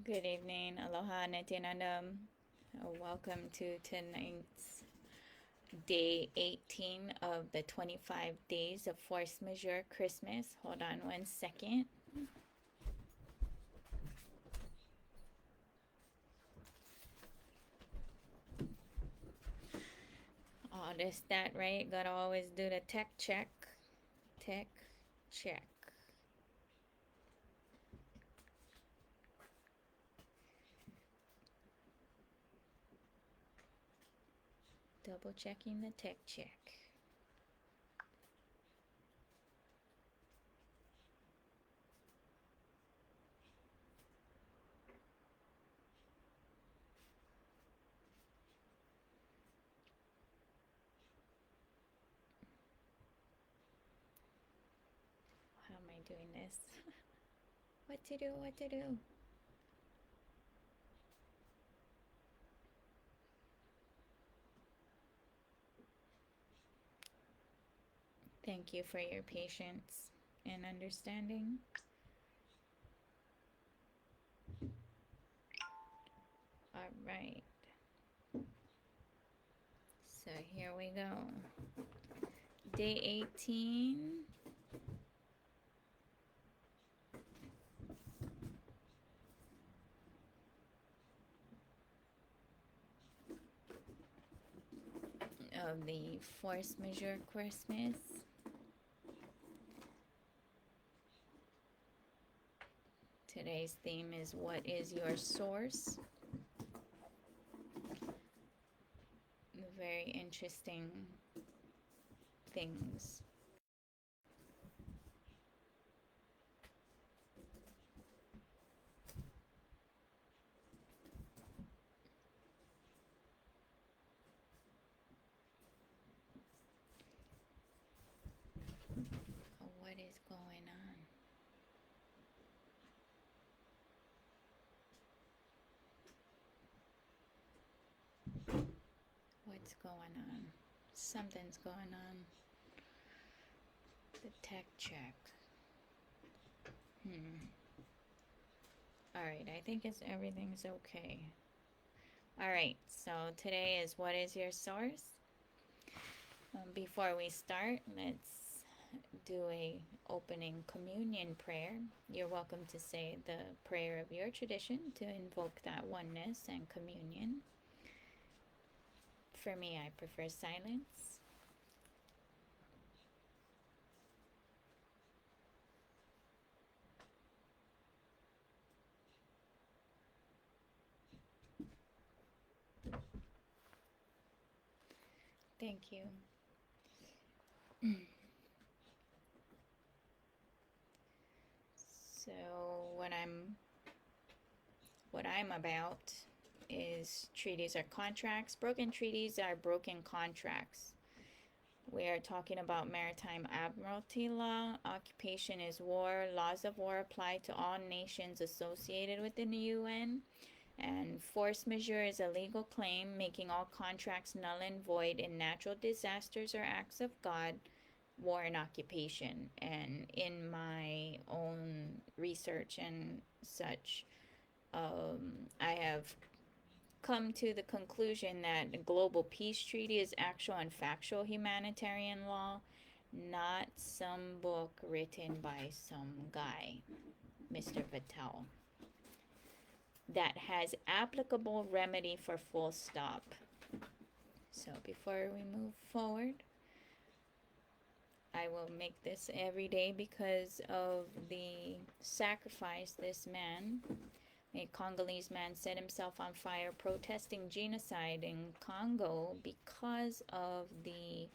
Good evening, aloha, netinandam. Welcome to tonight's day 18 of the 25 days of force majeure Christmas. Hold on 1 second. Oh, this, that, right? Gotta always do the tech check. Tech check. Double checking the tech check. How am I doing this? What to do? What to do? Thank you for your patience and understanding. All right. So here we go. Day 18. Of the force majeure Christmas. Today's theme is what is your source? Very interesting things. What is going on? What's going on? Something's going on. The tech check. Alright, I think everything's okay. Alright, so today is what is your source? Before we start, let's do a opening communion prayer. You're welcome to say the prayer of your tradition to invoke that oneness and communion. For me, I prefer silence. Thank you. So what I'm about is treaties are contracts. Broken treaties are broken contracts. We are talking about Maritime Admiralty Law. Occupation is war. Laws of war apply to all nations associated within the UN. And force majeure is a legal claim making all contracts null and void in natural disasters or acts of God, war, and occupation. And in my own research and such, I have come to the conclusion that the Global Peace Treaty is actual and factual humanitarian law, not some book written by some guy, Mr. Vattel, that has applicable remedy for full stop. So before we move forward, I will make this every day because of the sacrifice this man, a Congolese man, set himself on fire protesting genocide in Congo because of the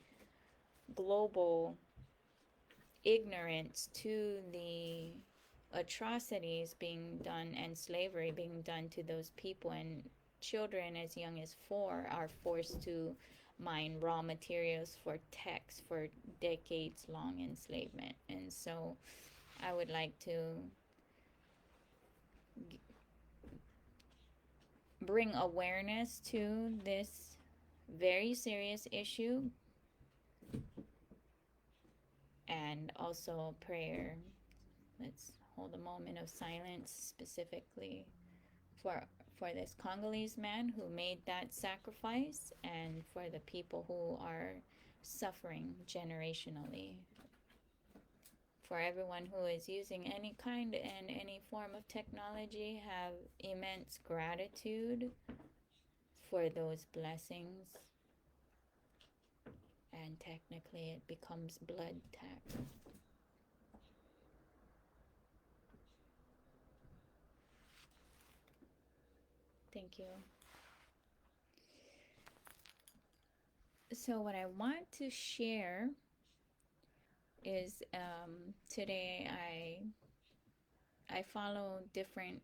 global ignorance to the atrocities being done and slavery being done to those people, and children as young as 4 are forced to mine raw materials for texts for decades long enslavement. And so I would like to bring awareness to this very serious issue, and also prayer. Let's hold a moment of silence specifically for this Congolese man who made that sacrifice, and for the people who are suffering generationally. For everyone who is using any kind and any form of technology, have immense gratitude for those blessings. And technically it becomes blood tax. Thank you. So what I want to share is today I follow different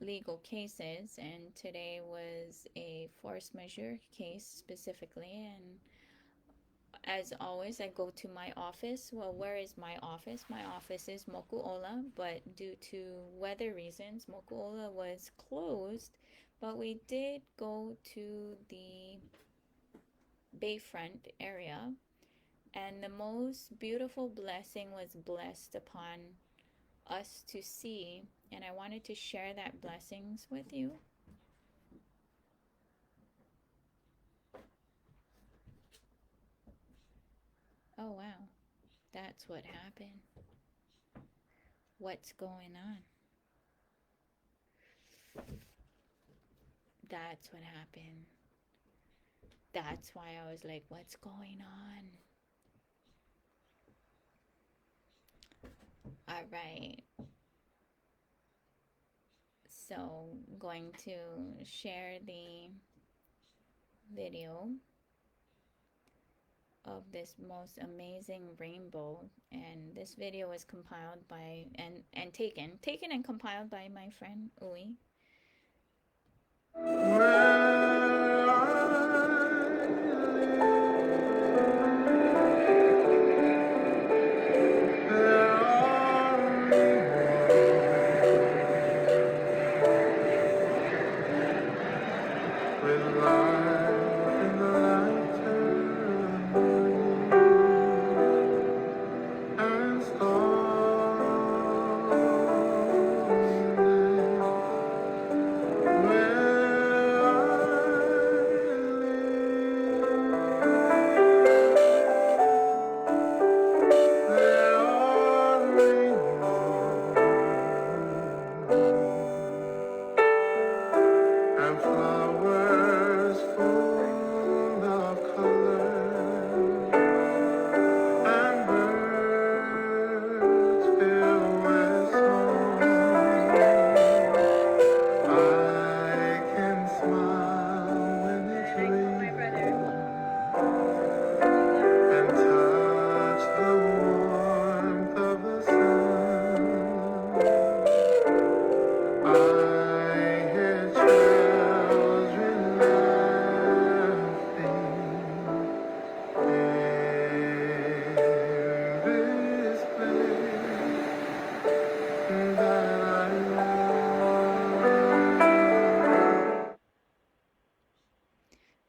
legal cases, and today was a force majeure case specifically. And as always, I go to my office. Well, where is my office? My office is Mokuola, but due to weather reasons, Mokuola was closed. But we did go to the Bayfront area, and the most beautiful blessing was blessed upon us to see, and I wanted to share that blessings with you. Oh wow, that's what happened. What's going on? That's what happened. That's why I was like, what's going on? All right. So I'm going to share the video of this most amazing rainbow, and this video was compiled by and taken and compiled by my friend Uy.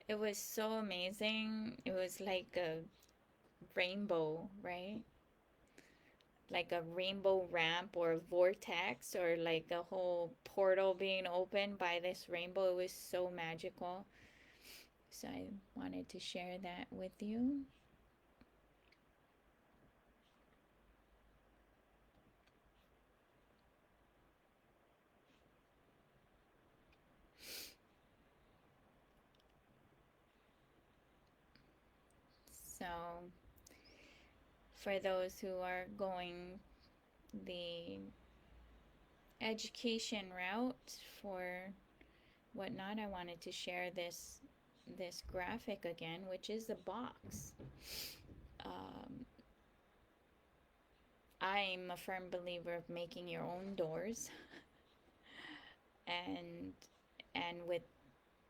It was so amazing. It was like a rainbow, right? Like a rainbow ramp or a vortex, or like a whole portal being opened by this rainbow. It was so magical. So I wanted to share that with you. So for those who are going the education route for whatnot, I wanted to share this graphic again, which is the box. I'm a firm believer of making your own doors, and with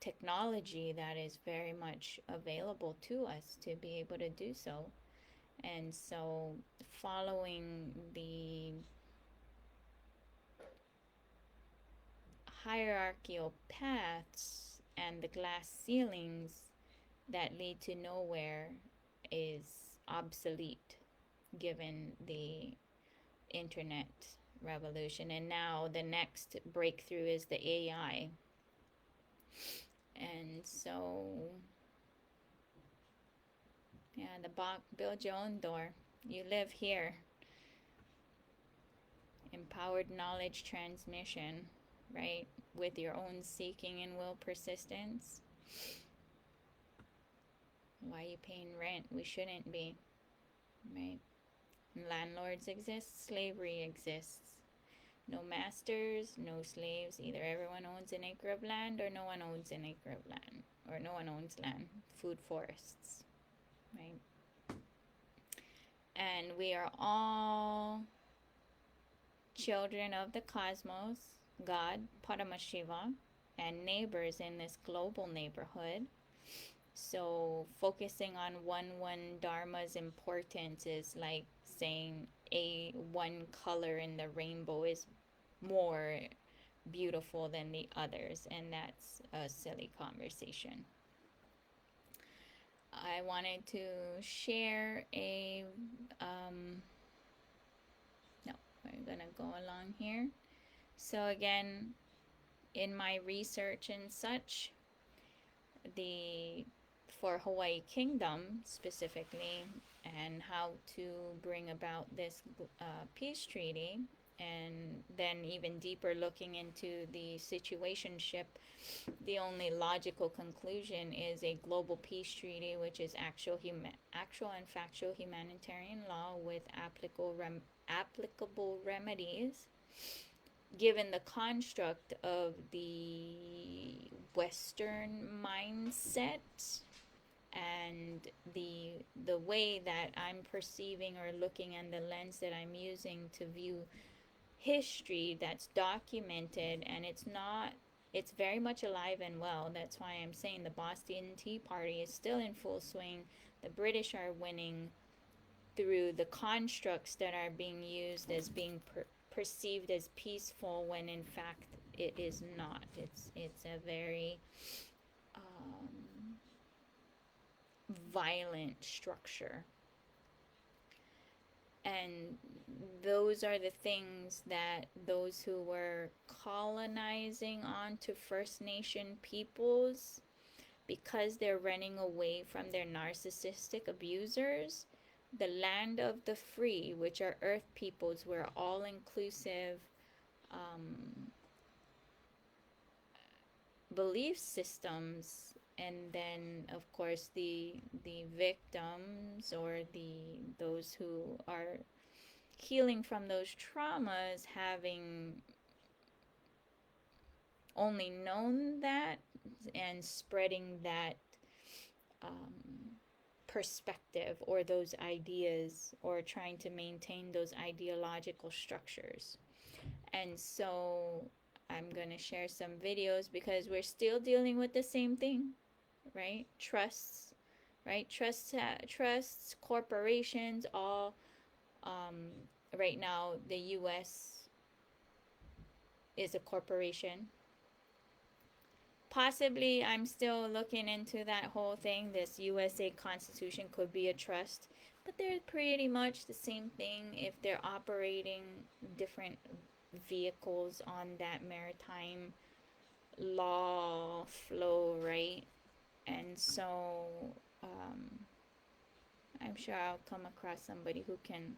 technology that is very much available to us to be able to do so. And so following the hierarchical paths and the glass ceilings that lead to nowhere is obsolete given the internet revolution. And now the next breakthrough is the AI. And so, yeah, the box, build your own door. You live here. Empowered knowledge transmission, right? With your own seeking and will persistence. Why are you paying rent? We shouldn't be, right? Landlords exist, slavery exists. No masters, no slaves. Either everyone owns an acre of land or no one owns an acre of land. Or no one owns land. Food forests, right? And we are all children of the cosmos, God, Paramashiva, and neighbors in this global neighborhood. So focusing on one dharma's importance is like saying a one color in the rainbow is more beautiful than the others, and that's a silly conversation. I wanted to share a no, we're gonna go along here. So again, in my research and such, for Hawaii Kingdom specifically, and how to bring about this peace treaty, and then even deeper looking into the situationship, the only logical conclusion is a global peace treaty, which is actual and factual humanitarian law with applicable remedies, given the construct of the Western mindset and the way that I'm perceiving or looking, and the lens that I'm using to view history that's documented, and it's very much alive and well. That's why I'm saying the Boston Tea Party is still in full swing. The British are winning through the constructs that are being used as being perceived as peaceful, when in fact it is not. It's a very violent structure. And those are the things that those who were colonizing onto First Nation peoples, because they're running away from their narcissistic abusers, the land of the free, which are earth peoples, were all inclusive belief systems. And then of course the victims, or those who are healing from those traumas, having only known that and spreading that perspective or those ideas, or trying to maintain those ideological structures. And so I'm going to share some videos, because we're still dealing with the same thing, right? Trusts, right? Trusts, corporations, all right now the US is a corporation. Possibly, I'm still looking into that whole thing. This USA Constitution could be a trust, but they're pretty much the same thing if they're operating different vehicles on that maritime law flow, right? And so I'm sure I'll come across somebody who can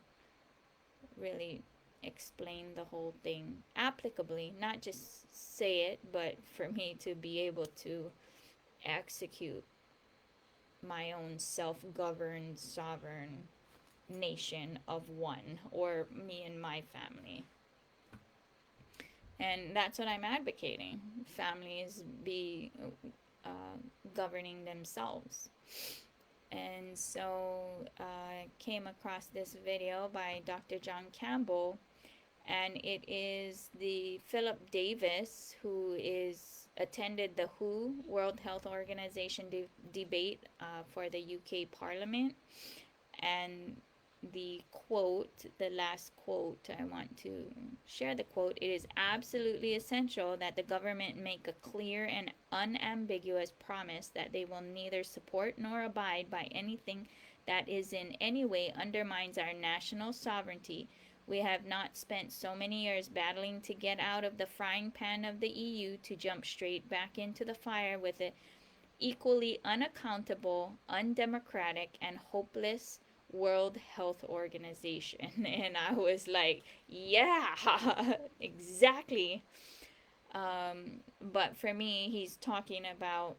really explain the whole thing applicably, not just say it, but for me to be able to execute my own self-governed sovereign nation of one, or me and my family. And that's what I'm advocating. Families be governing themselves. And so I came across this video by Dr. John Campbell, and it is the Philip Davis, who attended the WHO, World Health Organization debate for the UK Parliament. And the quote, the last quote, I want to share the quote. It is absolutely essential that the government make a clear and unambiguous promise that they will neither support nor abide by anything that is in any way undermines our national sovereignty We have not spent so many years battling to get out of the frying pan of the EU to jump straight back into the fire with an equally unaccountable, undemocratic, and hopeless World Health Organization. And I was like, yeah, exactly. But for me, he's talking about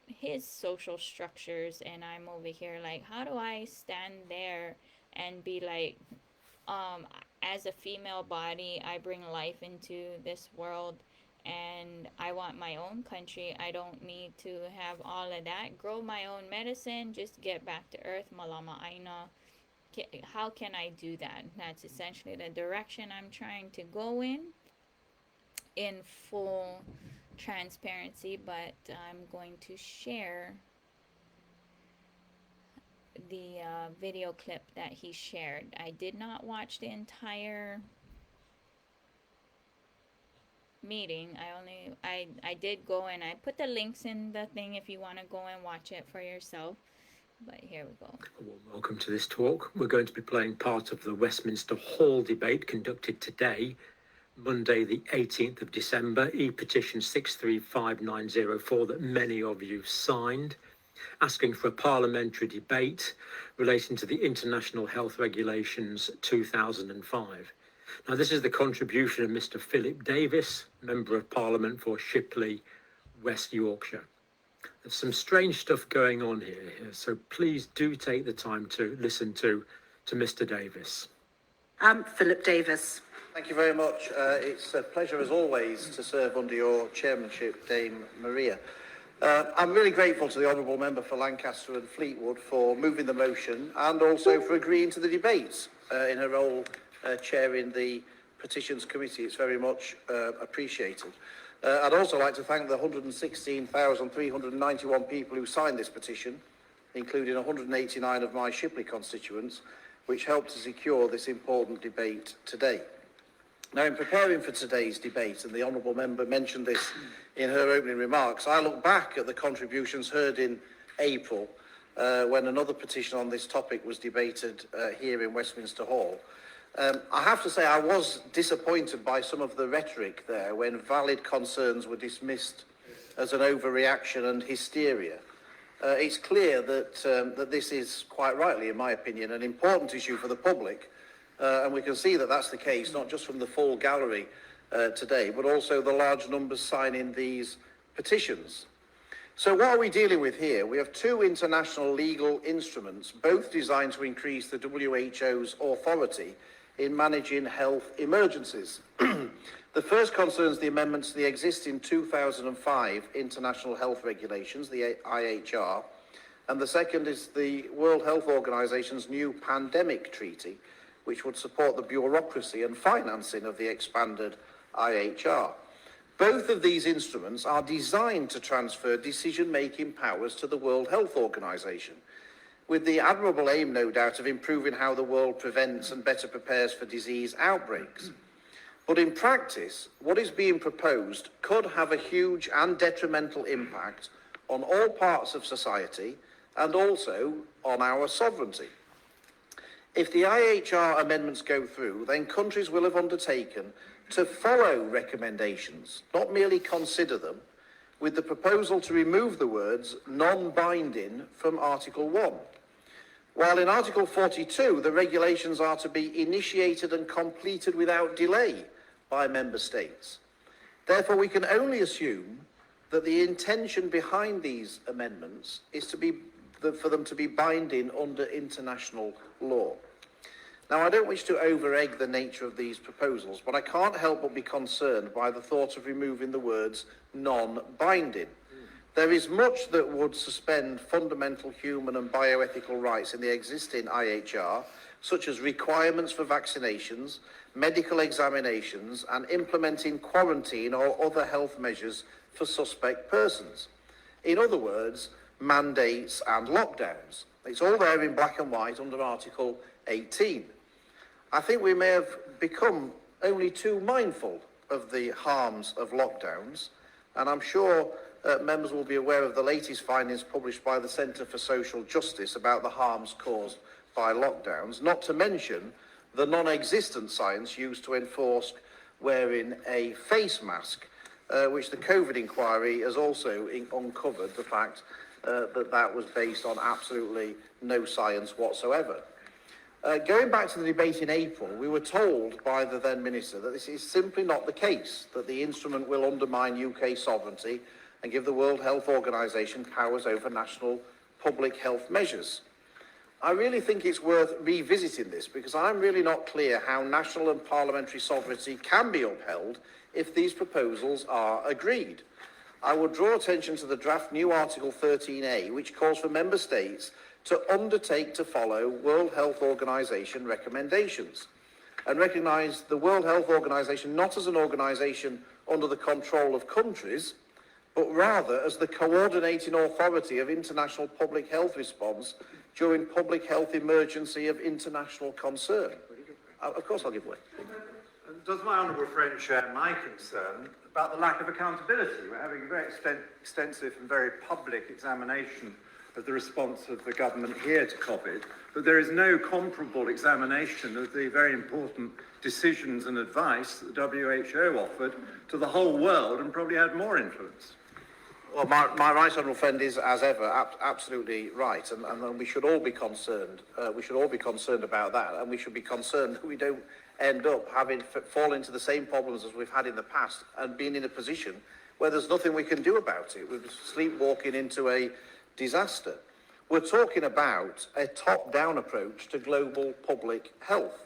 his social structures, and I'm over here like, how do I stand there and be like, as a female body, I bring life into this world, and I want my own country. I don't need to have all of that. Grow my own medicine, just get back to earth, malama aina. How can I do that? That's essentially the direction I'm trying to go in full transparency, but I'm going to share the video clip that he shared. I did not watch the entire meeting. I did go and I put the links in the thing if you want to go and watch it for yourself. But here we go. Well, welcome to this talk. We're going to be playing part of the Westminster Hall debate conducted today, Monday the 18th of December, e-petition 635904 that many of you signed, asking for a parliamentary debate relating to the International Health Regulations 2005. Now, this is the contribution of Mr. Philip Davis, Member of Parliament for Shipley, West Yorkshire. There's some strange stuff going on here, so please do take the time to listen to Mr. Davis. I'm Philip Davis. Thank you very much. It's a pleasure, as always, to serve under your chairmanship, Dame Maria. I'm really grateful to the Honourable Member for Lancaster and Fleetwood for moving the motion and also for agreeing to the debate in her role chairing the Petitions Committee. It's very much appreciated. I'd also like to thank the 116,391 people who signed this petition, including 189 of my Shipley constituents, which helped to secure this important debate today. Now, in preparing for today's debate, and the Honourable Member mentioned this in her opening remarks, I look back at the contributions heard in April when another petition on this topic was debated here in Westminster Hall. I have to say I was disappointed by some of the rhetoric there when valid concerns were dismissed as an overreaction and hysteria. It's clear that this is, quite rightly in my opinion, an important issue for the public, and we can see that that's the case not just from the full gallery today, but also the large numbers signing these petitions. So what are we dealing with here? We have two international legal instruments, both designed to increase the WHO's authority in managing health emergencies. The first concerns the amendments to the existing 2005 International Health Regulations, the IHR, and the second is the World Health Organization's new pandemic treaty, which would support the bureaucracy and financing of the expanded IHR. Both of these instruments are designed to transfer decision-making powers to the World Health Organization, with the admirable aim, no doubt, of improving how the world prevents and better prepares for disease outbreaks. But in practice, what is being proposed could have a huge and detrimental impact on all parts of society and also on our sovereignty. If the IHR amendments go through, then countries will have undertaken to follow recommendations, not merely consider them, with the proposal to remove the words non-binding from Article 1. While in Article 42, the regulations are to be initiated and completed without delay by member states. Therefore, we can only assume that the intention behind these amendments is for them to be binding under international law. Now, I don't wish to over-egg the nature of these proposals, but I can't help but be concerned by the thought of removing the words non-binding. There is much that would suspend fundamental human and bioethical rights in the existing IHR, such as requirements for vaccinations, medical examinations, and implementing quarantine or other health measures for suspect persons. In other words, mandates and lockdowns. It's all there in black and white under Article 18. I think we may have become only too mindful of the harms of lockdowns, and I'm sure members will be aware of the latest findings published by the Centre for Social Justice about the harms caused by lockdowns, not to mention the non-existent science used to enforce wearing a face mask, which the COVID inquiry has also uncovered the fact that was based on absolutely no science whatsoever. Going back to the debate in April, we were told by the then Minister that this is simply not the case, that the instrument will undermine UK sovereignty and give the World Health Organization powers over national public health measures. I really think it's worth revisiting this, because I'm really not clear how national and parliamentary sovereignty can be upheld if these proposals are agreed. I would draw attention to the draft new Article 13A, which calls for member states to undertake to follow World Health Organization recommendations and recognise the World Health Organization not as an organisation under the control of countries, but rather as the coordinating authority of international public health response during public health emergency of international concern. Of course I'll give way. Does my honourable friend share my concern about the lack of accountability? We're having a very extensive and very public examination of the response of the government here to COVID, but there is no comparable examination of the very important decisions and advice that the WHO offered to the whole world and probably had more influence. Well, my right honourable friend is, as ever, absolutely right, and we should all be concerned. We should all be concerned about that, and we should be concerned that we don't end up having fall into the same problems as we've had in the past and being in a position where there's nothing we can do about it. We're sleepwalking into a disaster. We're talking about a top-down approach to global public health,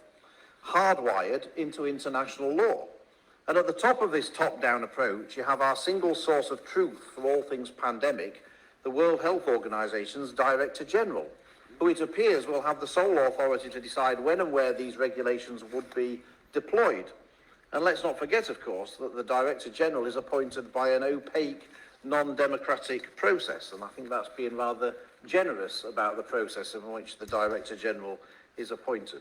hardwired into international law. And at the top of this top-down approach, you have our single source of truth for all things pandemic, the World Health Organization's Director General, who it appears will have the sole authority to decide when and where these regulations would be deployed. And let's not forget, of course, that the Director General is appointed by an opaque, non-democratic process, and I think that's being rather generous about the process in which the Director General is appointed.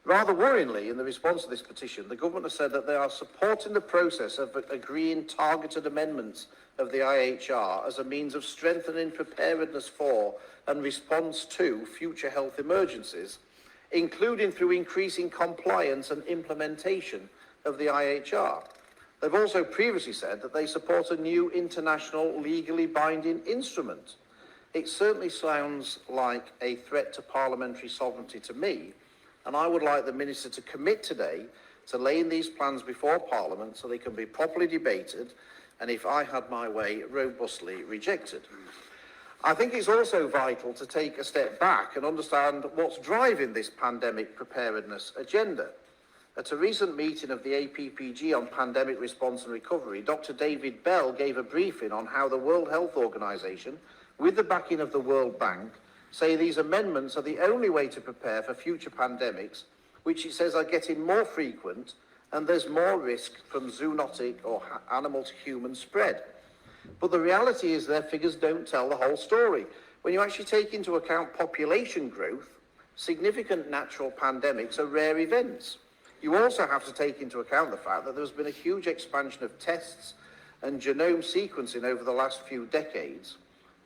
Rather worryingly, in the response to this petition, the government has said that they are supporting the process of agreeing targeted amendments of the IHR as a means of strengthening preparedness for and response to future health emergencies, including through increasing compliance and implementation of the IHR. They've also previously said that they support a new international legally binding instrument. It certainly sounds like a threat to parliamentary sovereignty to me, and I would like the Minister to commit today to laying these plans before Parliament so they can be properly debated and, if I had my way, robustly rejected. I think it's also vital to take a step back and understand what's driving this pandemic preparedness agenda. At a recent meeting of the APPG on pandemic response and recovery, Dr. David Bell gave a briefing on how the World Health Organization, with the backing of the World Bank, say these amendments are the only way to prepare for future pandemics, which it says are getting more frequent and there's more risk from zoonotic or animal to human spread. But the reality is their figures don't tell the whole story. When you actually take into account population growth, significant natural pandemics are rare events. You also have to take into account the fact that there's been a huge expansion of tests and genome sequencing over the last few decades.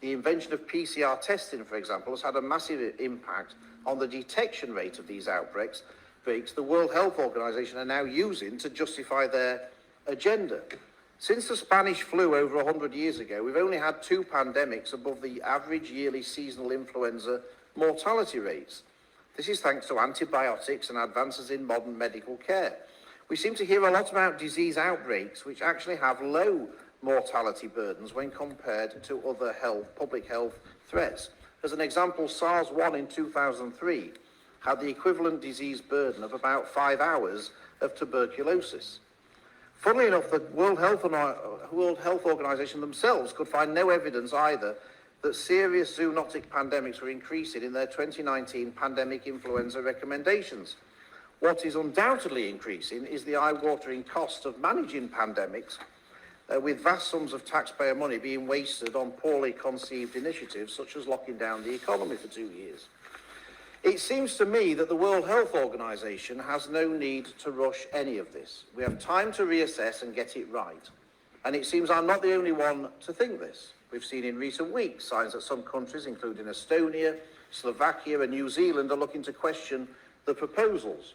The invention of PCR testing, for example, has had a massive impact on the detection rate of these outbreaks. The World Health Organization are now using to justify their agenda. Since the Spanish flu over 100 years ago, we've only had 2 pandemics above the average yearly seasonal influenza mortality rates. This is thanks to antibiotics and advances in modern medical care. We seem to hear a lot about disease outbreaks which actually have low mortality burdens when compared to other public health threats. As an example, SARS-1 in 2003 had the equivalent disease burden of about 5 hours of tuberculosis. Funnily enough, the World Health Organization themselves could find no evidence either that serious zoonotic pandemics were increasing in their 2019 pandemic influenza recommendations. What is undoubtedly increasing is the eye-watering cost of managing pandemics, with vast sums of taxpayer money being wasted on poorly conceived initiatives such as locking down the economy for 2 years. It seems to me that the World Health Organization has no need to rush any of this. We have time to reassess and get it right. And it seems I'm not the only one to think this. We've seen in recent weeks signs that some countries, including Estonia, Slovakia and New Zealand, are looking to question the proposals.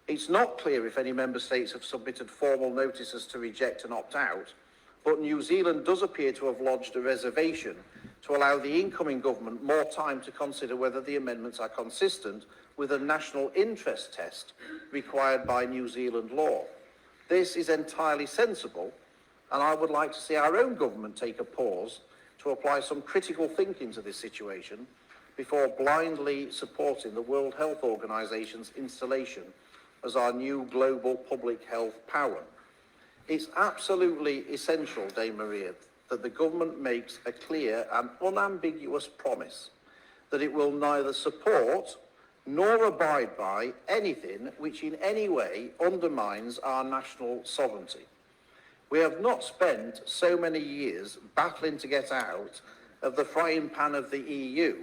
It's not clear if any member states have submitted formal notices to reject and opt out, but New Zealand does appear to have lodged a reservation to allow the incoming government more time to consider whether the amendments are consistent with a national interest test required by New Zealand law. This is entirely sensible, and I would like to see our own government take a pause to apply some critical thinking to this situation before blindly supporting the World Health Organization's installation as our new global public health power. It's absolutely essential, Dame Maria, that the government makes a clear and unambiguous promise that it will neither support nor abide by anything which in any way undermines our national sovereignty. We have not spent so many years battling to get out of the frying pan of the EU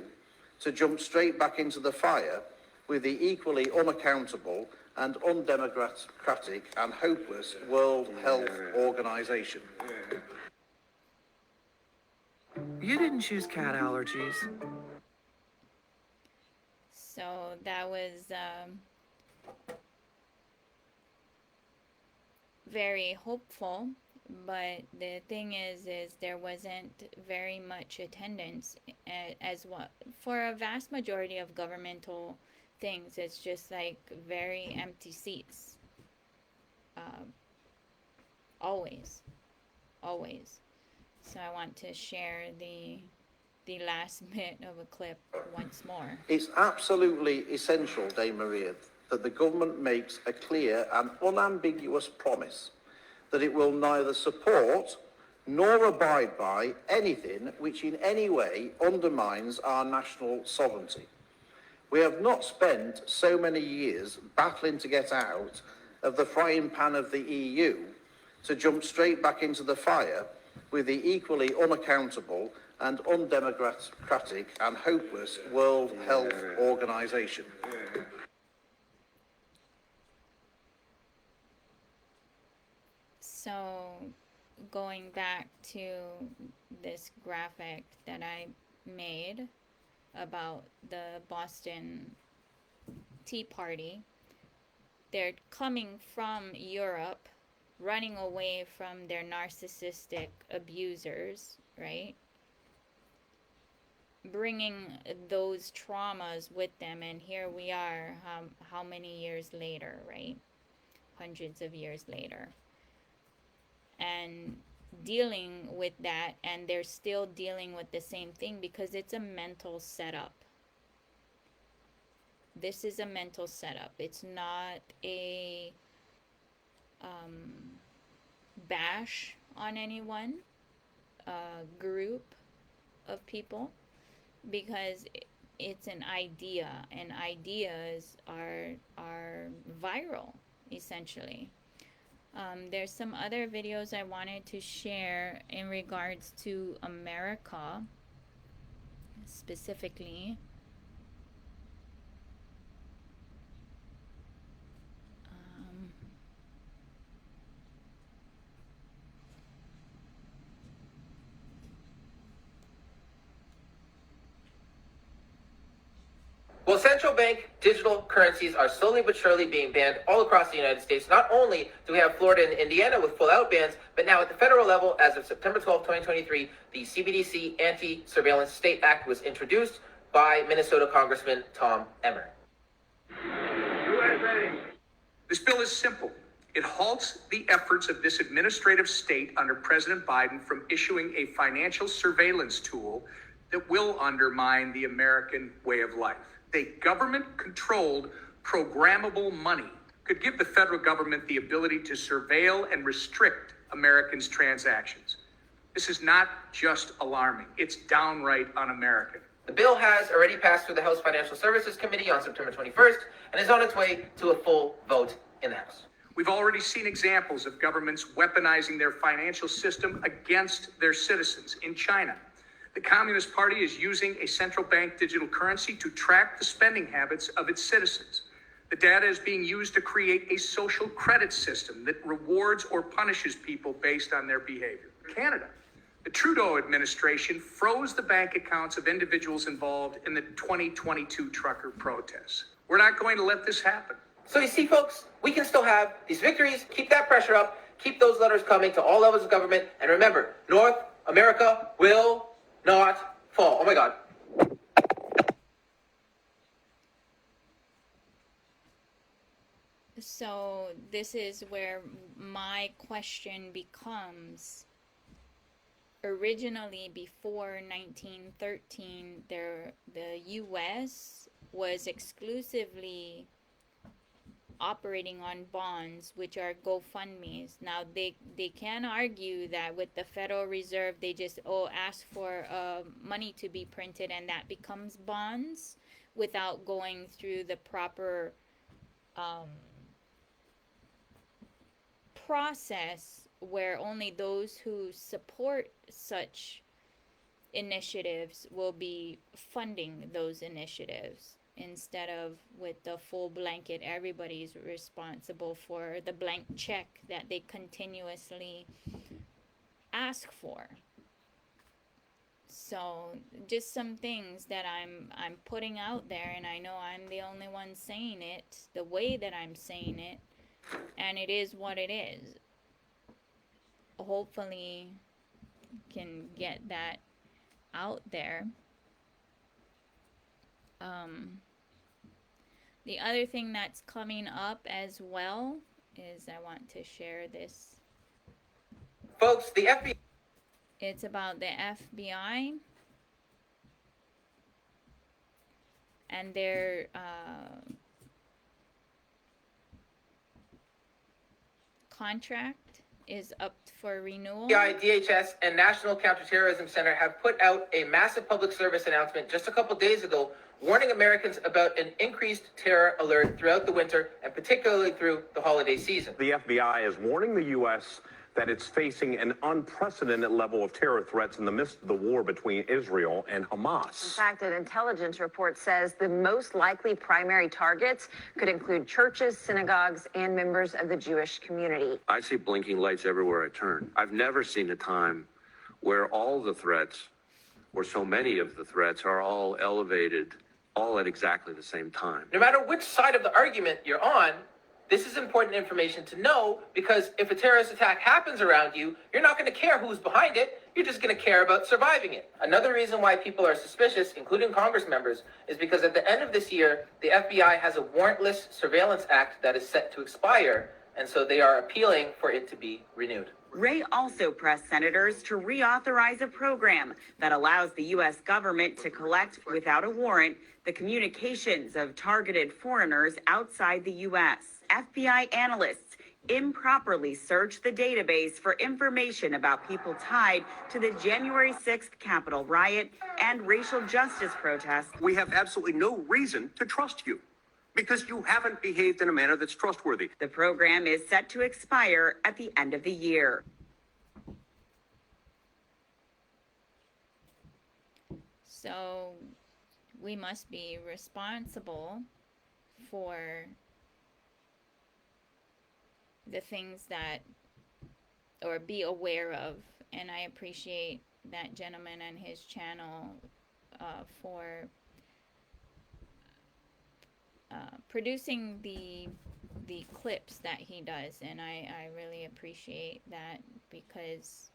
to jump straight back into the fire with the equally unaccountable and undemocratic and hopeless World Health Organization. You didn't choose cat allergies. So that was very hopeful, but the thing is there wasn't very much attendance as well. For a vast majority of governmental things, it's just like very empty seats. Always. So I want to share the last bit of a clip once more. It's absolutely essential, Dame Maria, that the government makes a clear and unambiguous promise that it will neither support nor abide by anything which in any way undermines our national sovereignty. We have not spent so many years battling to get out of the frying pan of the EU to jump straight back into the fire with the equally unaccountable and undemocratic and hopeless World Health Organization. So going back to this graphic that I made about the Boston Tea Party, they're coming from Europe, running away from their narcissistic abusers, right? Bringing those traumas with them, and here we are, how many years later, right? Hundreds of years later. And dealing with that, and they're still dealing with the same thing because it's a mental setup. This is a mental setup. It's not a bash on anyone, group of people, because it's an idea, and ideas are viral, essentially. There's some other videos I wanted to share in regards to America, specifically. Well, central bank digital currencies are slowly but surely being banned all across the United States. Not only do we have Florida and Indiana with full-out bans, but now at the federal level, as of September 12, 2023, the CBDC Anti-Surveillance State Act was introduced by Minnesota Congressman Tom Emmer. This bill is simple. It halts the efforts of this administrative state under President Biden from issuing a financial surveillance tool that will undermine the American way of life. A government-controlled, programmable money could give the federal government the ability to surveil and restrict Americans' transactions. This is not just alarming. It's downright un-American. The bill has already passed through the House Financial Services Committee on September 21st and is on its way to a full vote in the House. We've already seen examples of governments weaponizing their financial system against their citizens. In China, the Communist Party is using a central bank digital currency to track the spending habits of its citizens. The data is being used to create a social credit system that rewards or punishes people based on their behavior. Canada, the Trudeau administration froze the bank accounts of individuals involved in the 2022 trucker protests. We're not going to let this happen. So you see, folks, we can still have these victories, keep that pressure up, keep those letters coming to all levels of government, and remember, North America will not fall. Oh my God. So this is where my question becomes, originally before 1913, the US was exclusively operating on bonds, which are GoFundMes. Now they can argue that with the Federal Reserve, they just ask for money to be printed, and that becomes bonds without going through the proper process, where only those who support such initiatives will be funding those initiatives, instead of with the full blanket, everybody's responsible for the blank check that they continuously ask for. So just some things that I'm putting out there, and I know I'm the only one saying it the way that I'm saying it, and it is what it is. Hopefully can get that out there. The other thing that's coming up as well is, I want to share this. Folks, the FBI... It's about the FBI and their contract is up for renewal. FBI, DHS, and National Counterterrorism Center have put out a massive public service announcement just a couple days ago, warning Americans about an increased terror alert throughout the winter, and particularly through the holiday season. The FBI is warning the U.S. that it's facing an unprecedented level of terror threats in the midst of the war between Israel and Hamas. In fact, an intelligence report says the most likely primary targets could include churches, synagogues, and members of the Jewish community. I see blinking lights everywhere I turn. I've never seen a time where all the threats, or so many of the threats, are all elevated, all at exactly the same time. No matter which side of the argument you're on, this is important information to know, because if a terrorist attack happens around you, you're not going to care who's behind it. You're just going to care about surviving it. Another reason why people are suspicious, including Congress members, is because at the end of this year, the FBI has a warrantless surveillance act that is set to expire, and so they are appealing for it to be renewed. Wray also pressed senators to reauthorize a program that allows the U.S. government to collect, without a warrant, the communications of targeted foreigners outside the U.S. FBI analysts improperly searched the database for information about people tied to the January 6th Capitol riot and racial justice protests. We have absolutely no reason to trust you, because you haven't behaved in a manner that's trustworthy. The program is set to expire at the end of the year. So we must be responsible for the things that, or be aware of, and I appreciate that gentleman and his channel for producing the clips that he does, and I really appreciate that, because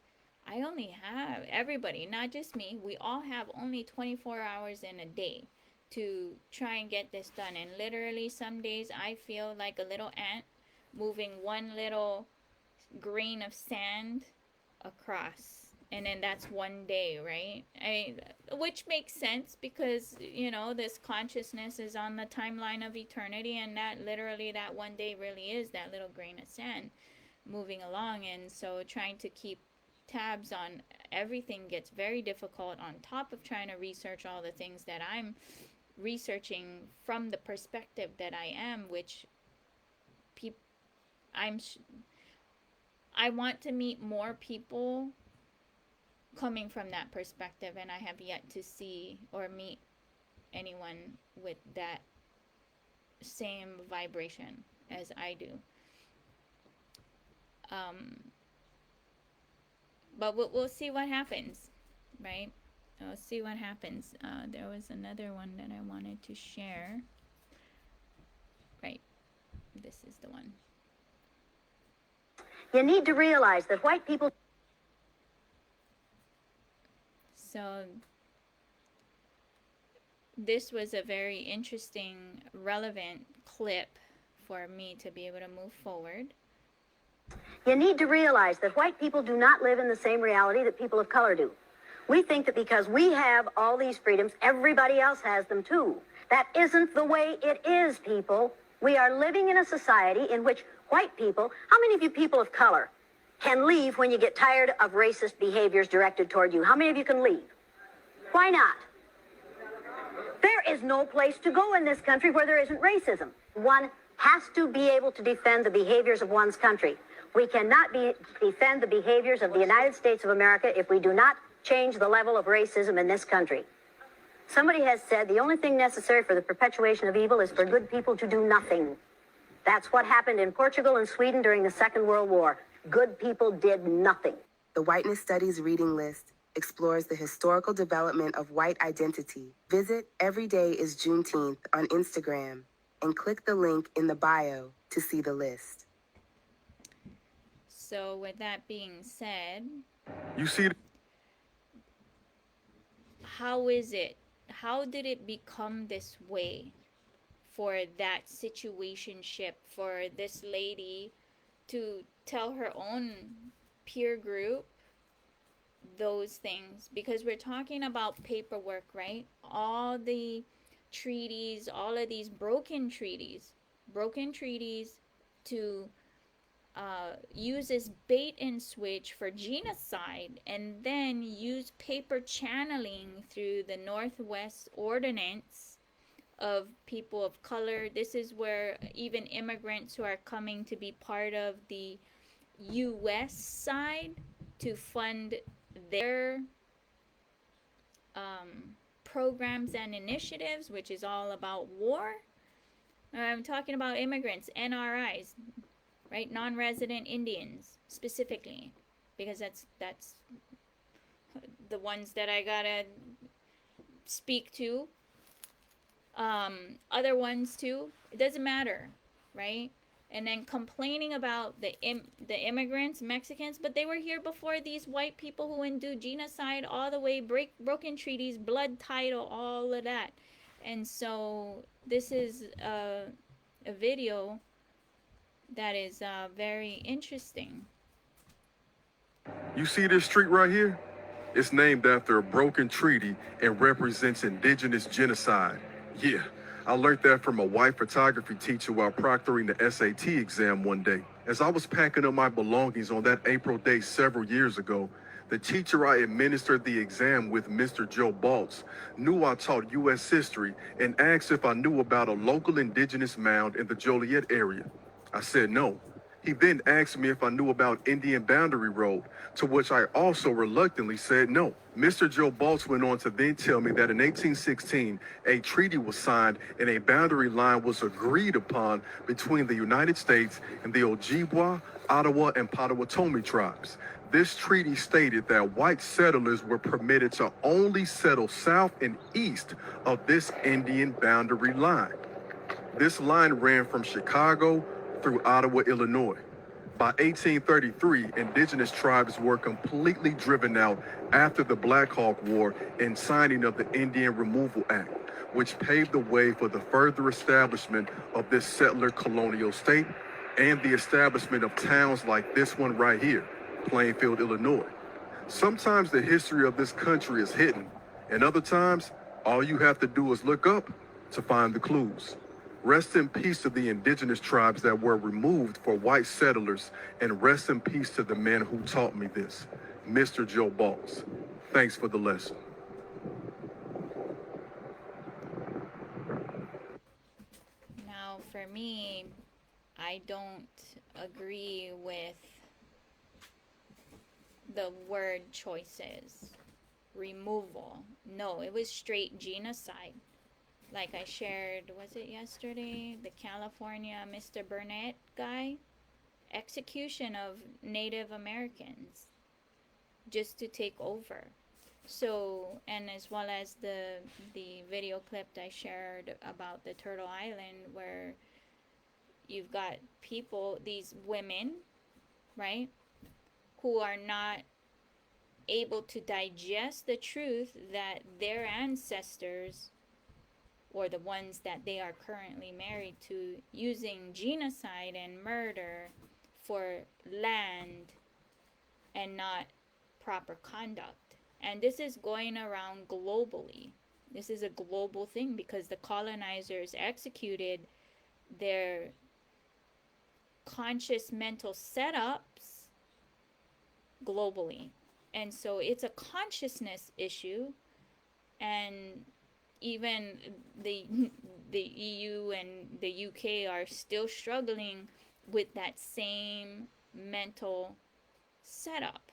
I only have, everybody, not just me, we all have only 24 hours in a day to try and get this done, and literally some days I feel like a little ant moving one little grain of sand across, and then that's one day, right? Which makes sense, because you know, this consciousness is on the timeline of eternity, and that literally, that one day really is that little grain of sand moving along. And so trying to keep tabs on everything gets very difficult, on top of trying to research all the things that I'm researching from the perspective that I am, which I want to meet more people coming from that perspective, and I have yet to see or meet anyone with that same vibration as I do. But we'll see what happens, right? We'll see what happens. There was another one that I wanted to share. Right. this is the one. You need to realize that white people... So this was a very interesting, relevant clip for me to be able to move forward. You need to realize that white people do not live in the same reality that people of color do. We think that because we have all these freedoms, everybody else has them too. That isn't the way it is, people. We are living in a society in which white people, how many of you people of color can leave when you get tired of racist behaviors directed toward you? How many of you can leave? Why not? There is no place to go in this country where there isn't racism. One has to be able to defend the behaviors of one's country. We cannot defend the behaviors of the United States of America if we do not change the level of racism in this country. Somebody has said the only thing necessary for the perpetuation of evil is for good people to do nothing. That's what happened in Portugal and Sweden during the Second World War. Good people did nothing. The Whiteness Studies reading list explores the historical development of white identity. Visit Every Day is Juneteenth on Instagram and click the link in the bio to see the list. So with that being said, you see, how is it? How did it become this way for that situationship, for this lady to tell her own peer group those things? Because we're talking about paperwork, right? All the treaties, all of these broken treaties to use as bait and switch for genocide, and then use paper channeling through the Northwest Ordinance of people of color. This is where even immigrants who are coming to be part of the U.S. side to fund their programs and initiatives, which is all about war. I'm talking about immigrants, NRIs, right? Non-resident Indians specifically, because that's the ones that I gotta speak to. Other ones too. It doesn't matter, right? And then complaining about the immigrants, Mexicans, but they were here before these white people who went do genocide, all the way, broken treaties, blood title, all of that. And so this is a video that is very interesting. you see this street right here? It's named after a broken treaty and represents indigenous genocide. Yeah, I learned that from a white photography teacher while proctoring the SAT exam one day. As I was packing up my belongings on that April day several years ago, the teacher I administered the exam with, Mr. Joe Baltz, knew I taught U.S. history and asked if I knew about a local indigenous mound in the Joliet area. I said no. He then asked me if I knew about Indian Boundary Road, to which I also reluctantly said no. Mr. Joe Baltz went on to then tell me that in 1816, a treaty was signed and a boundary line was agreed upon between the United States and the Ojibwa, Ottawa, and Potawatomi tribes. This treaty stated that white settlers were permitted to only settle south and east of this Indian boundary line. This line ran from Chicago through Ottawa, Illinois. By 1833, indigenous tribes were completely driven out after the Black Hawk War and signing of the Indian Removal Act, which paved the way for the further establishment of this settler colonial state and the establishment of towns like this one right here, Plainfield, Illinois. Sometimes the history of this country is hidden, and other times, all you have to do is look up to find the clues. Rest in peace to the indigenous tribes that were removed for white settlers, and rest in peace to the man who taught me this, Mr. Joe Baltz. Thanks for the lesson. Now, for me, I don't agree with the word choices. Removal. No, it was straight genocide. Like I shared, was it yesterday? The California Mr. Burnett guy. Execution of Native Americans just to take over. So, and as well as the video clip I shared about the Turtle Island, where you've got people, these women, right, who are not able to digest the truth that their ancestors, or the ones that they are currently married to, using genocide and murder for land and not proper conduct. And this is going around globally. This is a global thing because the colonizers executed their conscious mental setups globally. And so it's a consciousness issue, and even the EU and the UK are still struggling with that same mental setup.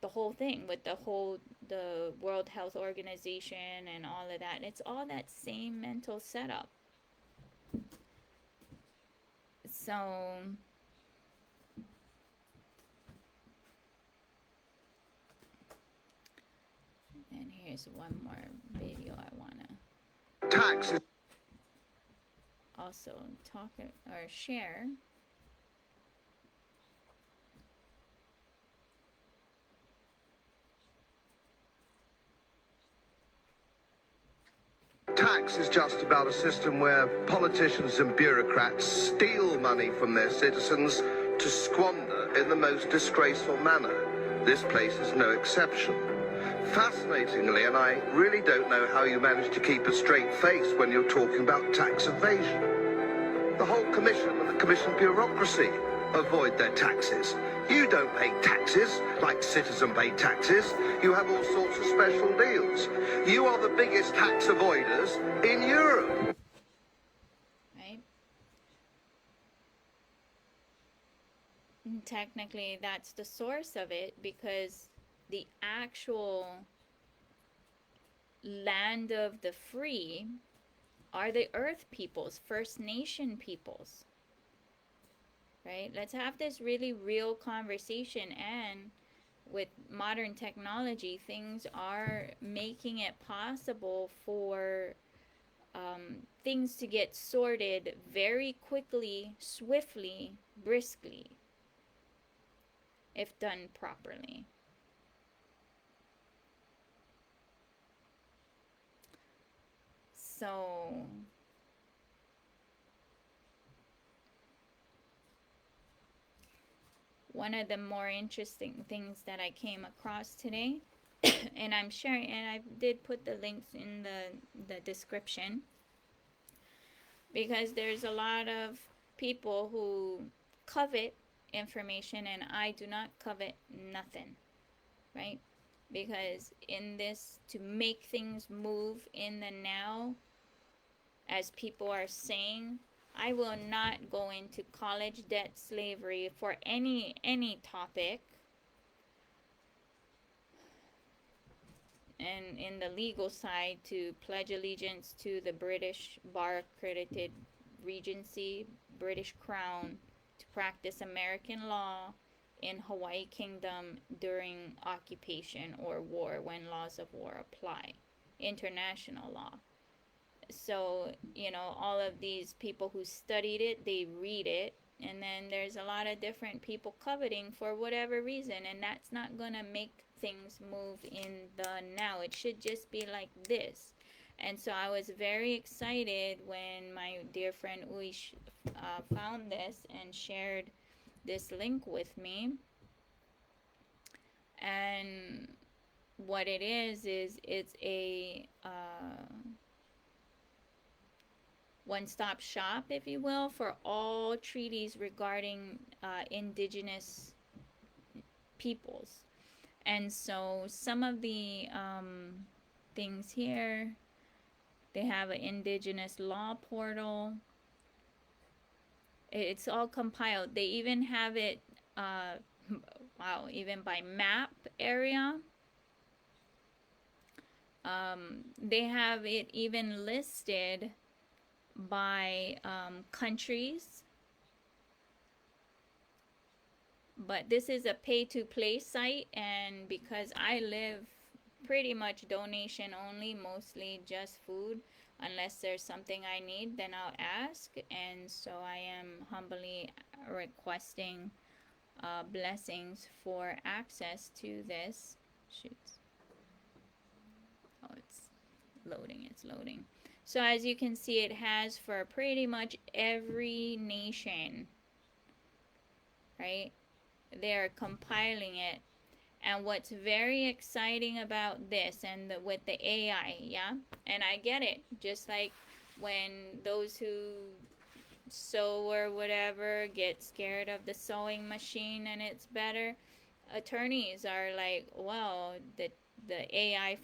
The whole thing with the World Health Organization and all of that, it's all that same mental setup. So and here's one more video I wanna taxes also talk or share. Tax is just about a system where politicians and bureaucrats steal money from their citizens to squander in the most disgraceful manner. This place is no exception. Fascinatingly, and I really don't know how you manage to keep a straight face when you're talking about tax evasion. The whole commission and the commission bureaucracy avoid their taxes. You don't pay taxes like citizens pay taxes. You have all sorts of special deals. You are the biggest tax avoiders in Europe. Right? And technically, that's the source of it, because the actual land of the free are the earth peoples, First Nation peoples. Right? Let's have this really real conversation. And with modern technology, things are making it possible for things to get sorted very quickly, swiftly, briskly, if done properly. So one of the more interesting things that I came across today, and I'm sharing, and I did put the links in the description, because there's a lot of people who covet information, and I do not covet nothing, right? Because in this, to make things move in the now, as people are saying, I will not go into college debt slavery for any topic. And in the legal side, to pledge allegiance to the British bar accredited Regency, British Crown, to practice American law in Hawaii Kingdom during occupation or war, when laws of war apply, international law. So, you know, all of these people who studied it, they read it, and then there's a lot of different people coveting for whatever reason, and that's not gonna make things move in the now. It should just be like this. And so I was very excited when my dear friend Uish found this and shared this link with me. And what it is it's a one-stop shop, if you will, for all treaties regarding indigenous peoples. And so some of the things here, they have an indigenous law portal. It's all compiled. They even have it, wow, even by map area. They have it even listed by countries, but this is a pay-to-play site, and because I live pretty much donation only, mostly just food, Unless there's something I need, then I'll ask. And so I am humbly requesting blessings for access to this. Shoots. Oh, it's loading. So as you can see, it has for pretty much every nation, right? They're compiling it. And what's very exciting about this and with the AI, yeah? And I get it. Just like when those who sew or whatever get scared of the sewing machine and it's better, attorneys are like, well, the AI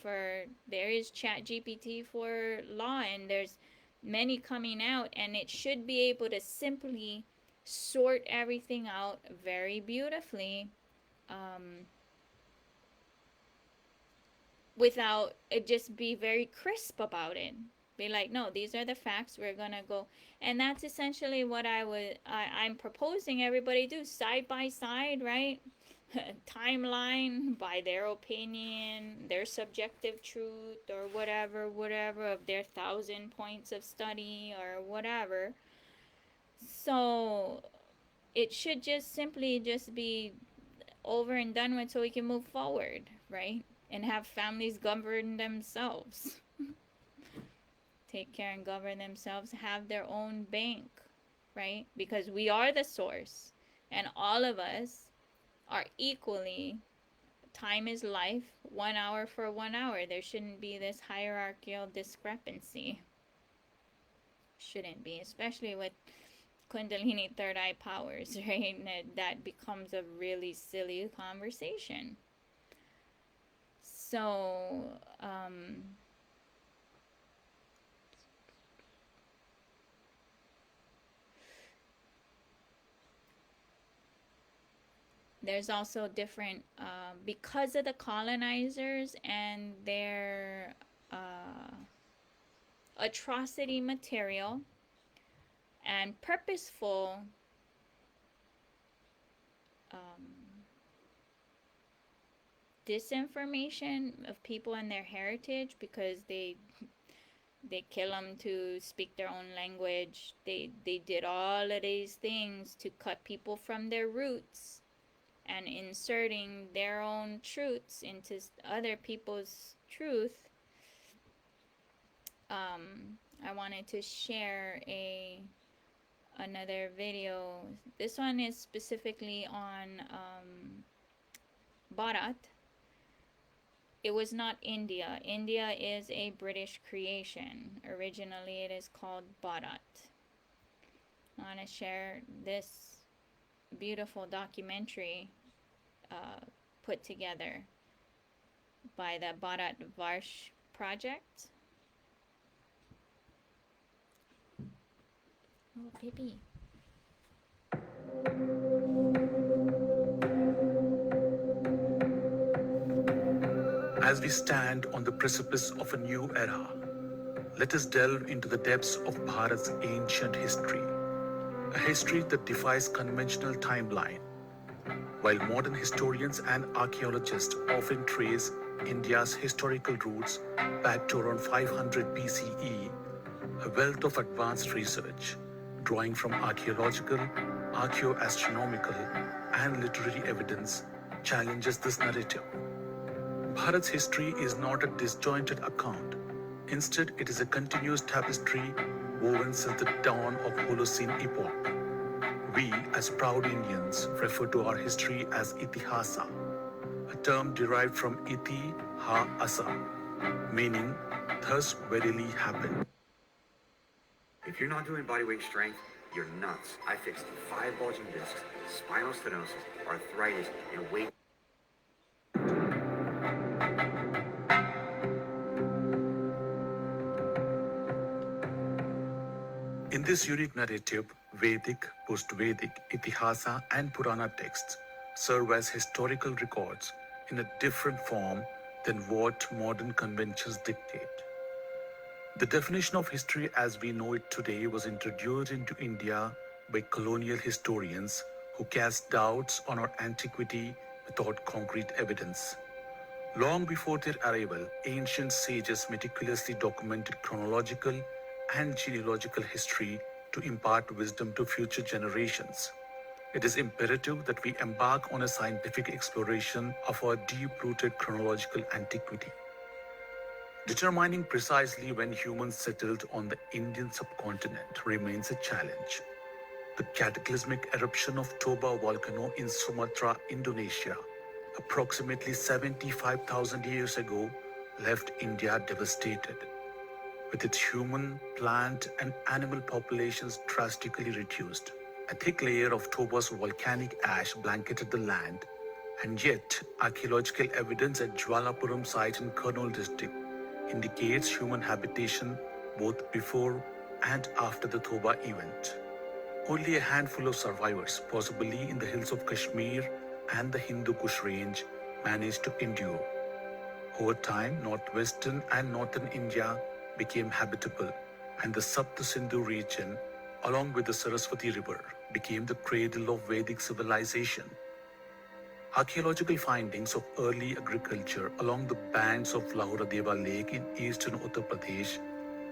there is ChatGPT for law, and there's many coming out, and it should be able to simply sort everything out very beautifully, without it, just be very crisp about it. Be like, no, these are the facts, we're gonna go. And that's essentially what I'm proposing everybody do, side by side, right? Timeline by their opinion, their subjective truth, or whatever of their 1,000 points of study or whatever. So it should just simply just be over and done with, so we can move forward, right? And have families govern themselves. Take care and govern themselves, have their own bank, right? Because we are the source, and all of us are equally, time is life, 1 hour for 1 hour. There shouldn't be this hierarchical discrepancy. Shouldn't be, especially with Kundalini third eye powers, right? That becomes a really silly conversation. So, there's also different, because of the colonizers and their atrocity material and purposeful disinformation of people and their heritage, because they kill them to speak their own language. They did all of these things to cut people from their roots and inserting their own truths into other people's truth. I wanted to share another video. This one is specifically on Bharat. It was not India. India is a British creation. Originally, it is called Bharat. I want to share this beautiful documentary put together by the Bharat Varsh project. Oh, baby. As we stand on the precipice of a new era, let us delve into the depths of Bharat's ancient history, a history that defies conventional timeline. While modern historians and archaeologists often trace India's historical roots back to around 500 BCE, a wealth of advanced research, drawing from archaeological, archaeoastronomical, and literary evidence, challenges this narrative. Bharat's history is not a disjointed account. Instead, it is a continuous tapestry woven since the dawn of Holocene epoch. We, as proud Indians, refer to our history as Itihasa, a term derived from Iti Ha Asa, meaning thus verily happened. If you're not doing bodyweight strength, you're nuts. I fixed 5 bulging discs, spinal stenosis, arthritis, and weight. In this unique narrative, Vedic, post-Vedic, Itihasa, and Purana texts serve as historical records in a different form than what modern conventions dictate. The definition of history as we know it today was introduced into India by colonial historians who cast doubts on our antiquity without concrete evidence. Long before their arrival, ancient sages meticulously documented chronological and genealogical history to impart wisdom to future generations. It is imperative that we embark on a scientific exploration of our deep-rooted chronological antiquity. Determining precisely when humans settled on the Indian subcontinent remains a challenge. The cataclysmic eruption of Toba volcano in Sumatra, Indonesia, approximately 75,000 years ago, left India devastated. With its human, plant, and animal populations drastically reduced, a thick layer of Toba's volcanic ash blanketed the land, and yet archaeological evidence at Jwalapuram site in Kurnool district indicates human habitation both before and after the Toba event. Only a handful of survivors, possibly in the hills of Kashmir and the Hindu Kush range, managed to endure. Over time, northwestern and northern India became habitable, and the Sapta Sindhu region, along with the Saraswati River, became the cradle of Vedic civilization. Archaeological findings of early agriculture along the banks of Lahora Deva Lake in eastern Uttar Pradesh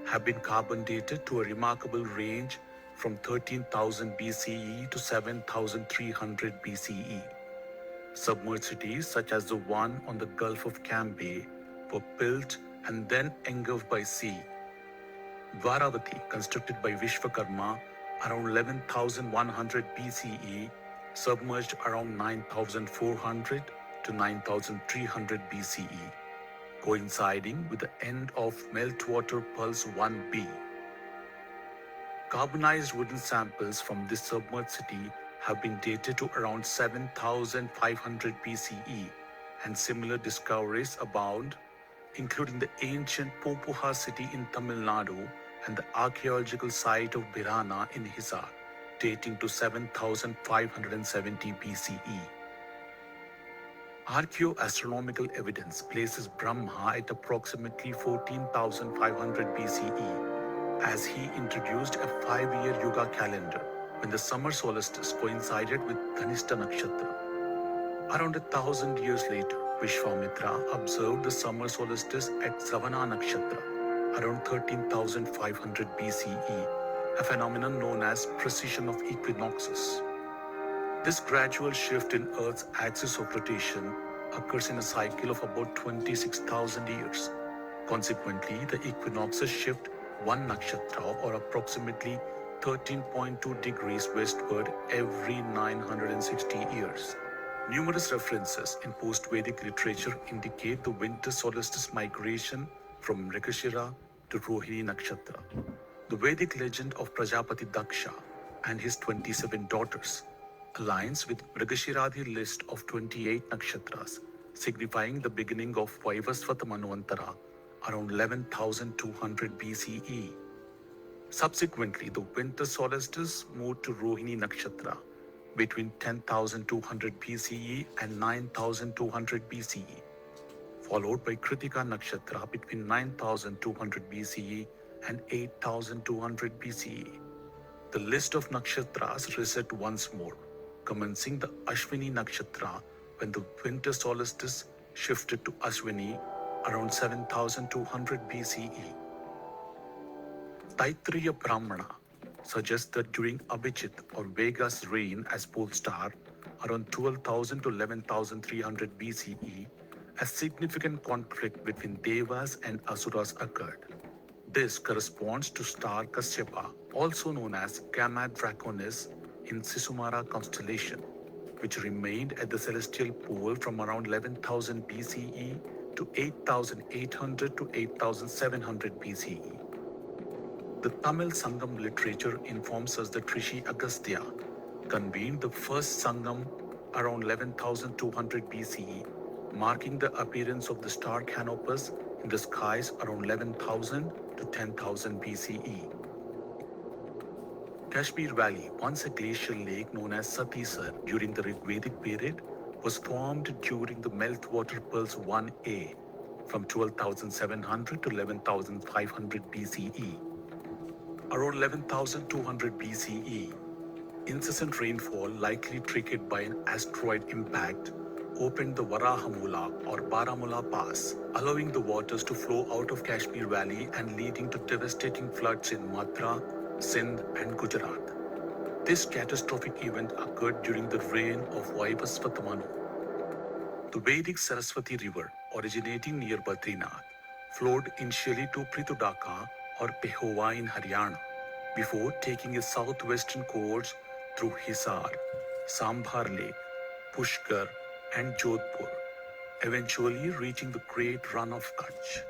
have been carbon dated to a remarkable range from 13,000 BCE to 7,300 BCE. Submerged cities such as the one on the Gulf of Cambay were built and then engulfed by sea. Dwaravati, constructed by Vishwakarma around 11,100 BCE, submerged around 9,400 to 9,300 BCE, coinciding with the end of Meltwater Pulse 1b. Carbonized wooden samples from this submerged city have been dated to around 7,500 BCE, and similar discoveries abound, including the ancient Popuhar city in Tamil Nadu and the archaeological site of Birana in Hisar, dating to 7,570 BCE. Archaeoastronomical evidence places Brahma at approximately 14,500 BCE, as he introduced a 5-year Yuga calendar when the summer solstice coincided with Dhanishta Nakshatra. Around 1,000 years later, Vishwamitra observed the summer solstice at Savana Nakshatra around 13,500 BCE, a phenomenon known as precession of equinoxes. This gradual shift in Earth's axis of rotation occurs in a cycle of about 26,000 years. Consequently, the equinoxes shift one nakshatra, or approximately 13.2 degrees westward every 960 years. Numerous references in post-Vedic literature indicate the winter solstice migration from Mrigashira to Rohini Nakshatra. The Vedic legend of Prajapati Daksha and his 27 daughters aligns with Mrigashiradi list of 28 nakshatras, signifying the beginning of Vaivasvata Manvantara around 11,200 BCE. Subsequently, the winter solstice moved to Rohini Nakshatra between 10,200 BCE and 9,200 BCE, followed by Kritika Nakshatra between 9,200 BCE and 8,200 BCE. The list of nakshatras reset once more, commencing the Ashwini Nakshatra when the winter solstice shifted to Ashwini around 7,200 BCE. Taittiriya Brahmana suggests that during Abhijit or Vega's reign as pole star around 12,000 to 11,300 BCE, a significant conflict between Devas and Asuras occurred. This corresponds to star Kasyapa, also known as Gamma Draconis in Sisumara constellation, which remained at the celestial pole from around 11,000 BCE to 8,800 to 8,700 BCE. The Tamil Sangam literature informs us that Rishi Agastya convened the first Sangam around 11,200 BCE, marking the appearance of the star canopus in the skies around 11,000 to 10,000 BCE. Kashmir Valley, once a glacial lake known as Satisar during the Rigvedic period, was formed during the Meltwater Pulse 1a from 12,700 to 11,500 BCE. Around 11,200 BCE, incessant rainfall likely triggered by an asteroid impact opened the Varahamula or Baramulla Pass, allowing the waters to flow out of Kashmir Valley and leading to devastating floods in Mathura, Sindh and Gujarat. This catastrophic event occurred during the reign of Vaivasvata Manu. The Vedic Saraswati River, originating near Badrinath, flowed initially to Pritudaka or Pehova in Haryana, before taking a southwestern course through Hisar, Sambhar Lake, Pushkar and Jodhpur, eventually reaching the Great Run of Kutch.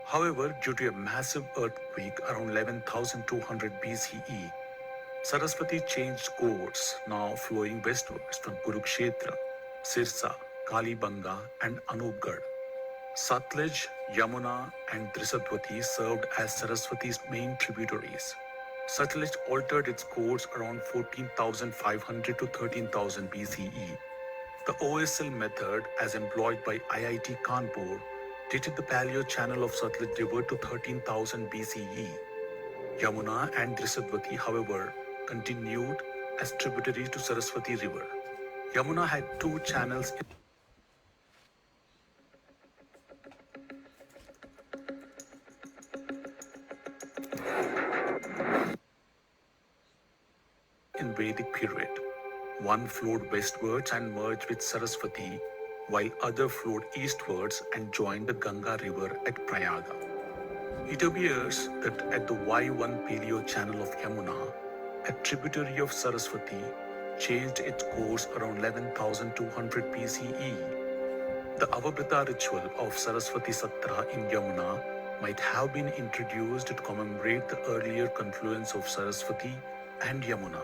However, due to a massive earthquake around 11,200 BCE, Saraswati changed course, now flowing westwards from Kurukshetra, Sirsa, Kalibanga and Anupgarh. Satluj, Yamuna and Drisadwati served as Saraswati's main tributaries. Satluj altered its course around 14,500 to 13,000 BCE. The OSL method, as employed by IIT Kanpur, dated the Paleo channel of Satluj River to 13,000 BCE. Yamuna and Drisadwati, however, continued as tributaries to Saraswati River. Yamuna had two channels in Vedic period. One flowed westwards and merged with Saraswati, while other flowed eastwards and joined the Ganga River at Prayaga. It appears that at the Y1 Paleo channel of Yamuna, a tributary of Saraswati changed its course around 11,200 BCE. The Avabrita ritual of Saraswati Satra in Yamuna might have been introduced to commemorate the earlier confluence of Saraswati and Yamuna.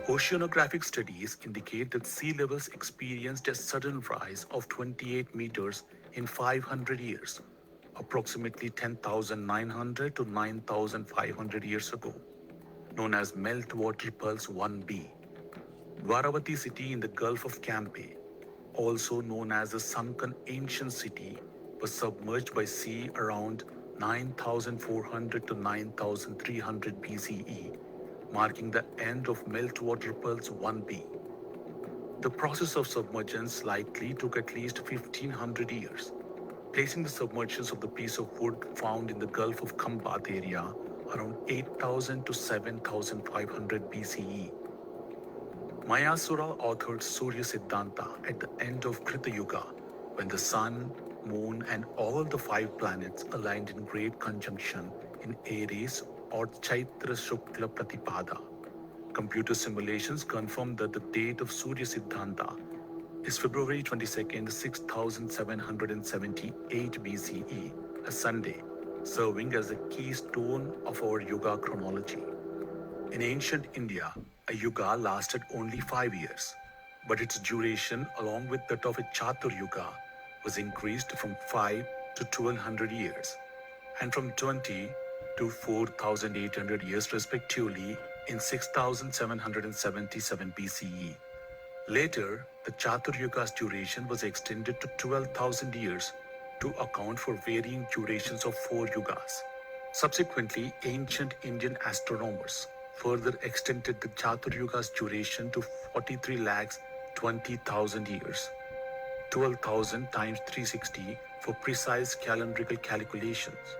Oceanographic studies indicate that sea levels experienced a sudden rise of 28 meters in 500 years, approximately 10,900 to 9,500 years ago, known as Meltwater Pulse 1b. Dwaravati city in the Gulf of Campe, also known as the sunken ancient city, was submerged by sea around 9,400 to 9,300 BCE, marking the end of Meltwater Pulse 1b. The process of submergence likely took at least 1,500 years, placing the submergence of the piece of wood found in the Gulf of Khambat area around 8,000 to 7,500 BCE. Mayasura authored Surya Siddhanta at the end of Krita Yuga, when the sun, moon and all the 5 planets aligned in great conjunction in Aries or Chaitra Shukla Pratipada. Computer simulations confirm that the date of Surya Siddhanta is February 22nd, 6778 BCE, a Sunday, serving as a keystone of our Yuga chronology. In ancient India, a Yuga lasted only 5 years, but its duration, along with that of a Chatur Yuga, was increased from 5 to 1200 years, and from 20 to 4,800 years respectively in 6777 BCE. Later, the Chatur Yuga's duration was extended to 12,000 years to account for varying durations of 4 yugas. Subsequently, ancient Indian astronomers further extended the Chatur Yuga's duration to 43,20,000 years, 12,000 times 360 for precise calendrical calculations.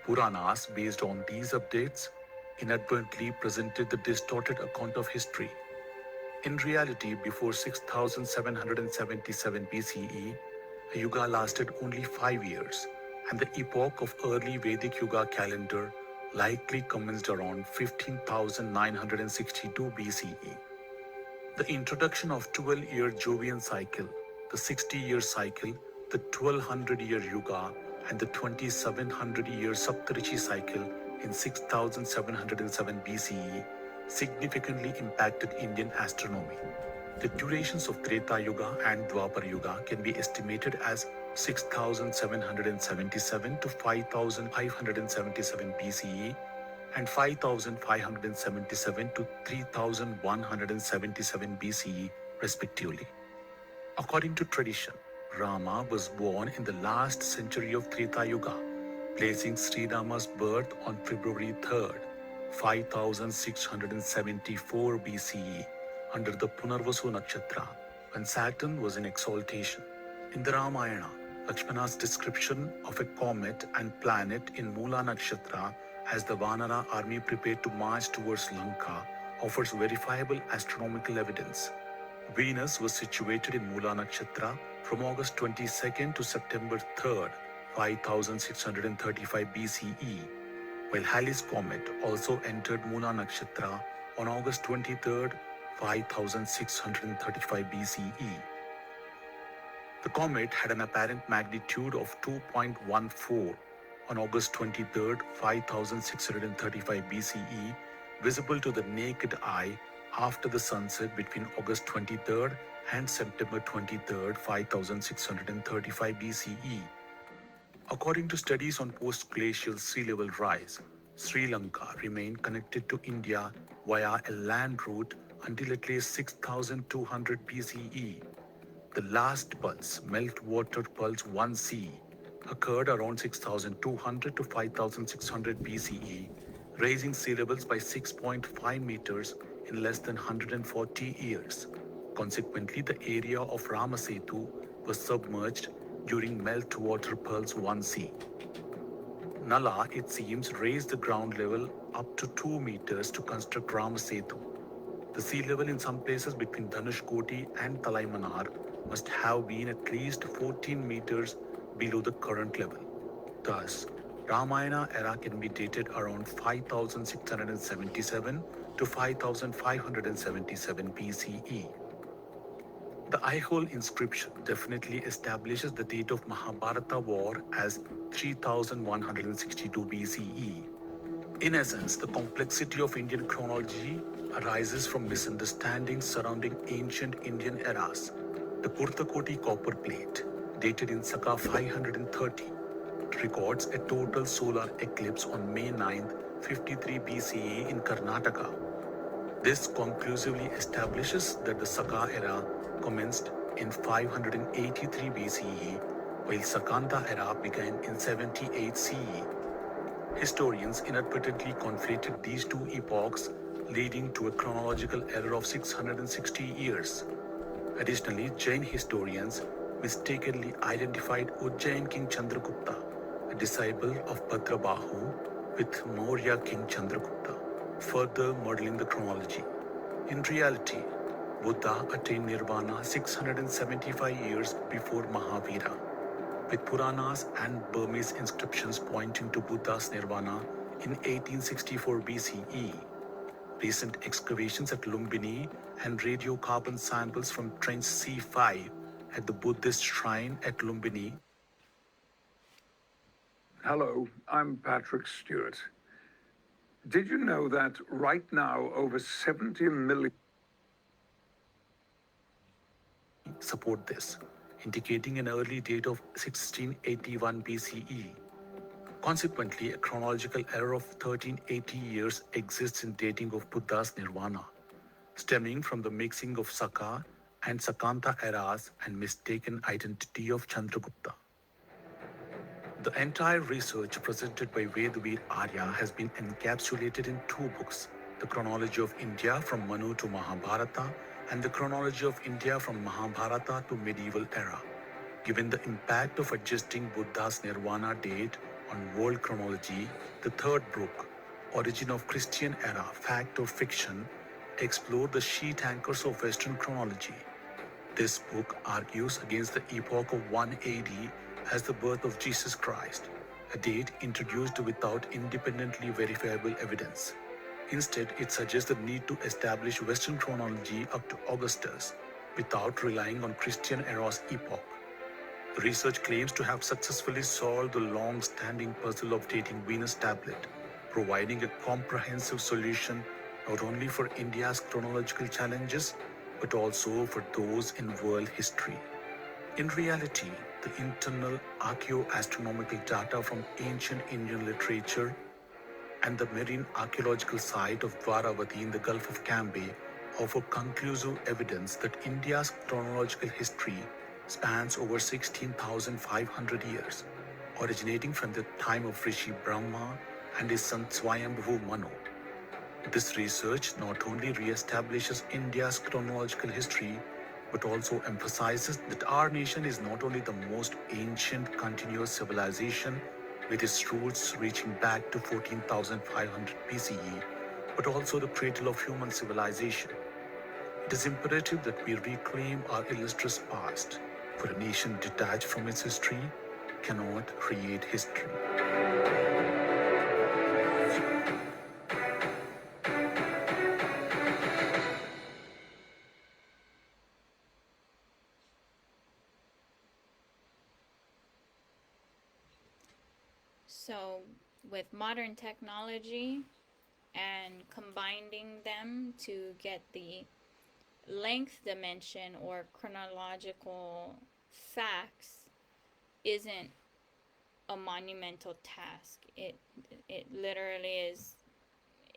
Puranas, based on these updates, inadvertently presented the distorted account of history. In reality, before 6777 BCE, a Yuga lasted only 5 years, and the epoch of early Vedic Yuga calendar likely commenced around 15,962 BCE. The introduction of 12-year Jovian cycle, the 60-year cycle, the 1200-year Yuga, and the 2700-year Saptarishi cycle in 6707 BCE significantly impacted Indian astronomy. The durations of Treta Yuga and Dwapar Yuga can be estimated as 6777 to 5577 BCE and 5577 to 3177 BCE respectively. According to tradition, Rama was born in the last century of Treta Yuga, placing Sri Rama's birth on February 3rd, 5674 BCE under the Punarvasu Nakshatra, when Saturn was in exaltation. In the Ramayana, Lakshmana's description of a comet and planet in Mula Nakshatra as the Vanara army prepared to march towards Lanka offers verifiable astronomical evidence. Venus was situated in Mula Nakshatra from August 22nd to September 3rd, 5635 BCE, while Halley's comet also entered Mula Nakshatra on August 23rd, 5635 BCE. The comet had an apparent magnitude of 2.14 on August 23rd, 5635 BCE, visible to the naked eye after the sunset between August 23rd and September 23rd, 5635 BCE. According to studies on post-glacial sea level rise, Sri Lanka remained connected to India via a land route until at least 6200 BCE. The last pulse, meltwater pulse 1C, occurred around 6200 to 5600 BCE, raising sea levels by 6.5 meters in less than 140 years. Consequently, the area of Ramasetu was submerged during meltwater pulse 1C. Nala, it seems, raised the ground level up to 2 meters to construct Ramasetu. The sea level in some places between Dhanushkoti and Talaimanar must have been at least 14 meters below the current level. Thus, Ramayana era can be dated around 5677 to 5577 BCE. The Aihole inscription definitely establishes the date of Mahabharata war as 3162 BCE. In essence, the complexity of Indian chronology arises from misunderstandings surrounding ancient Indian eras. The Kurtakoti copper plate, dated in Saka 530, records a total solar eclipse on May 9th, 53 BCE in Karnataka. This conclusively establishes that the Saka era commenced in 583 BCE, while Sakanta era began in 78 CE. Historians inadvertently conflated these two epochs, leading to a chronological error of 660 years. Additionally, Jain historians mistakenly identified Ujjain King Chandragupta, a disciple of Bhadrabahu, with Maurya King Chandragupta, further muddling the chronology. In reality, Buddha attained Nirvana 675 years before Mahavira, with Puranas and Burmese inscriptions pointing to Buddha's Nirvana in 1864 BCE. Recent excavations at Lumbini and radiocarbon samples from Trench C5 at the Buddhist shrine at Lumbini. Hello, I'm Patrick Stewart. Did you know that right now over 70 million support this, indicating an early date of 1681 BCE. Consequently, a chronological error of 1380 years exists in dating of Buddha's Nirvana, stemming from the mixing of Saka and Sakanta eras and mistaken identity of Chandragupta. The entire research presented by Vedavir Arya has been encapsulated in two books, The Chronology of India from Manu to Mahabharata and The Chronology of India from Mahabharata to Medieval Era. Given the impact of adjusting Buddha's Nirvana date on world chronology, the third book, Origin of Christian Era, Fact or Fiction, explored the sheet anchors of Western chronology. This book argues against the epoch of 1 AD as the birth of Jesus Christ, a date introduced without independently verifiable evidence. Instead, it suggests the need to establish Western chronology up to Augustus without relying on Christian era's epoch. The research claims to have successfully solved the long-standing puzzle of dating Venus tablet, providing a comprehensive solution not only for India's chronological challenges, but also for those in world history. In reality, the internal archaeoastronomical data from ancient Indian literature and the marine archaeological site of Dwaravati in the Gulf of Cambay offer conclusive evidence that India's chronological history spans over 16,500 years, originating from the time of Rishi Brahma and his son Swayambhu Manu. This research not only re-establishes India's chronological history, but also emphasizes that our nation is not only the most ancient continuous civilization with its roots reaching back to 14,500 BCE, but also the cradle of human civilization. It is imperative that we reclaim our illustrious past, for a nation detached from its history cannot create history. So, with modern technology and combining them to get the length dimension or chronological facts isn't a monumental task. It literally is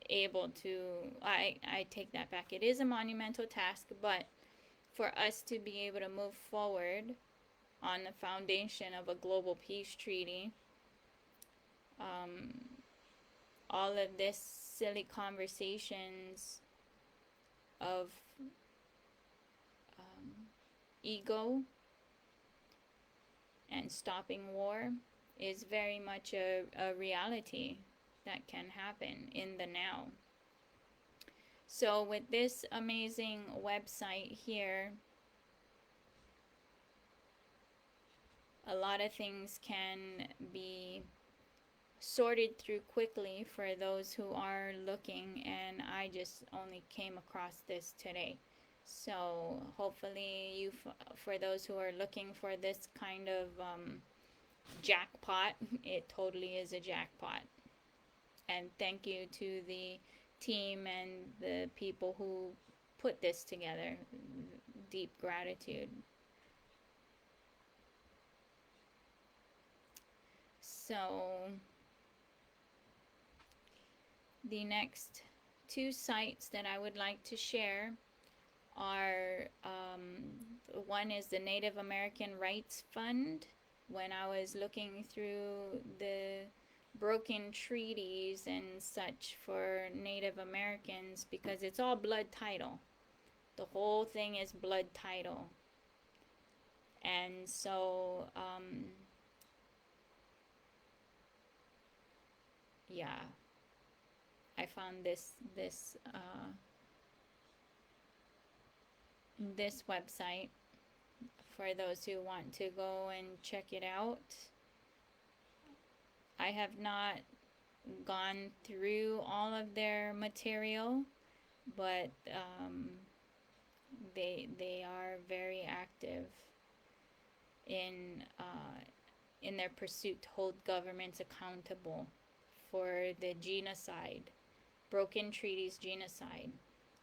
able to, I take that back. It is a monumental task, but for us to be able to move forward on the foundation of a global peace treaty, all of this silly conversations of ego and stopping war is very much a reality that can happen in the now. So with this amazing website here, a lot of things can be sorted through quickly for those who are looking, and I just only came across this today. So hopefully for those who are looking for this kind of jackpot, it totally is a jackpot. And thank you to the team and the people who put this together. Deep gratitude. So the next two sites that I would like to share are, one is the Native American Rights Fund. When I was looking through the broken treaties and such for Native Americans, because it's all blood title. The whole thing is blood title. And so, yeah, I found this website for those who want to go and check it out. I have not gone through all of their material, but they are very active in their pursuit to hold governments accountable for the genocide, broken treaties genocide,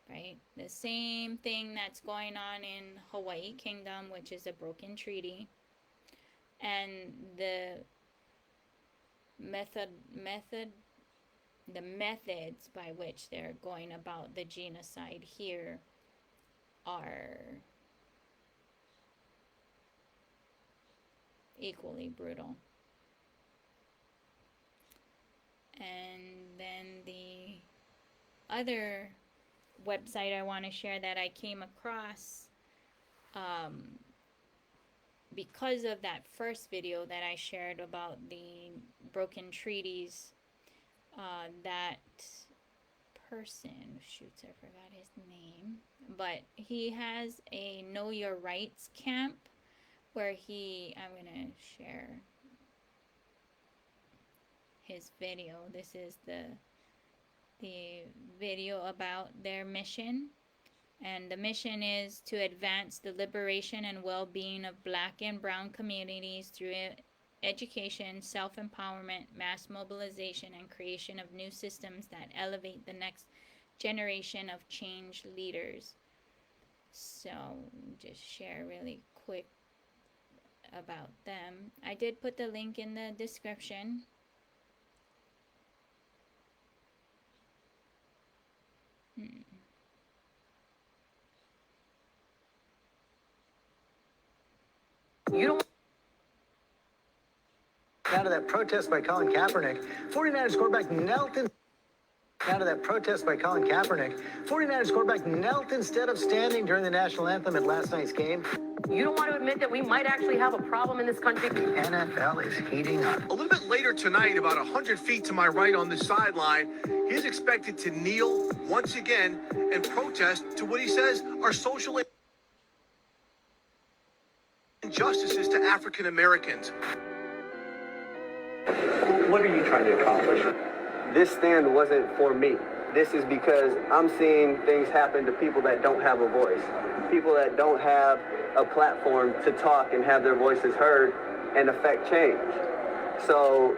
right? The same thing that's going on in Hawaii Kingdom, which is a broken treaty, and the methods by which they're going about the genocide here are equally brutal. And then the other website I want to share that I came across because of that first video that I shared about the broken treaties, that person, shoots, I forgot his name, but he has a Know Your Rights camp where I'm gonna share his video. This is the video about their mission, and the mission is to advance the liberation and well-being of Black and Brown communities through education, self-empowerment, mass mobilization, and creation of new systems that elevate the next generation of change leaders. So just share really quick about them. I did put the link in the description. You don't out of that protest by Colin Kaepernick. 49ers quarterback knelt in. Out of that protest by Colin Kaepernick, 49ers quarterback knelt instead of standing during the national anthem at last night's game. You don't want to admit that we might actually have a problem in this country? The NFL is heating up. A little bit later tonight, about 100 feet to my right on the sideline, he's expected to kneel once again and protest to what he says are social injustices to African Americans. What are you trying to accomplish? This stand wasn't for me. This is because I'm seeing things happen to people that don't have a voice, people that don't have a platform to talk and have their voices heard and affect change. So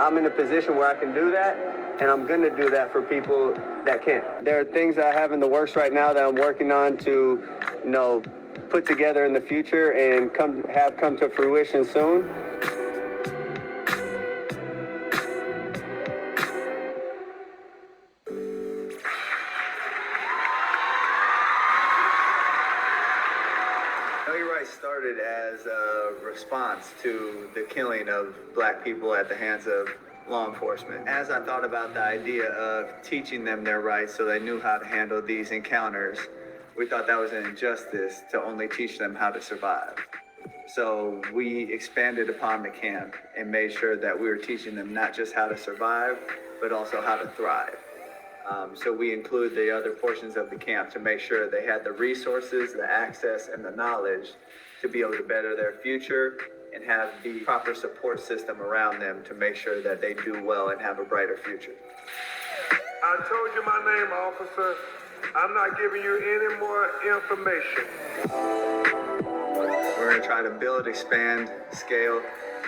I'm in a position where I can do that, and I'm going to do that for people that can't. There are things that I have in the works right now that I'm working on to, put together in the future and come to fruition soon. Started as a response to the killing of black people at the hands of law enforcement. As I thought about the idea of teaching them their rights so they knew how to handle these encounters, we thought that was an injustice to only teach them how to survive. So we expanded upon the camp and made sure that we were teaching them not just how to survive, but also how to thrive. So we include the other portions of the camp to make sure they had the resources, the access, and the knowledge to be able to better their future and have the proper support system around them to make sure that they do well and have a brighter future. I told you my name, officer. I'm not giving you any more information. We're going to try to build, expand, scale,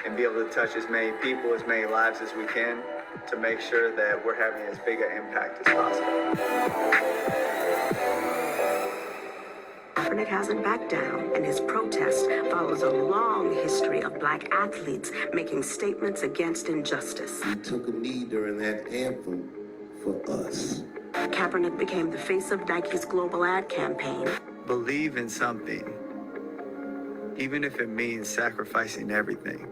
and be able to touch as many people, as many lives as we can to make sure that we're having as big an impact as possible. Kaepernick hasn't backed down, and his protest follows a long history of black athletes making statements against injustice. He took a knee during that anthem for us. Kaepernick became the face of Nike's global ad campaign. Believe in something, even if it means sacrificing everything.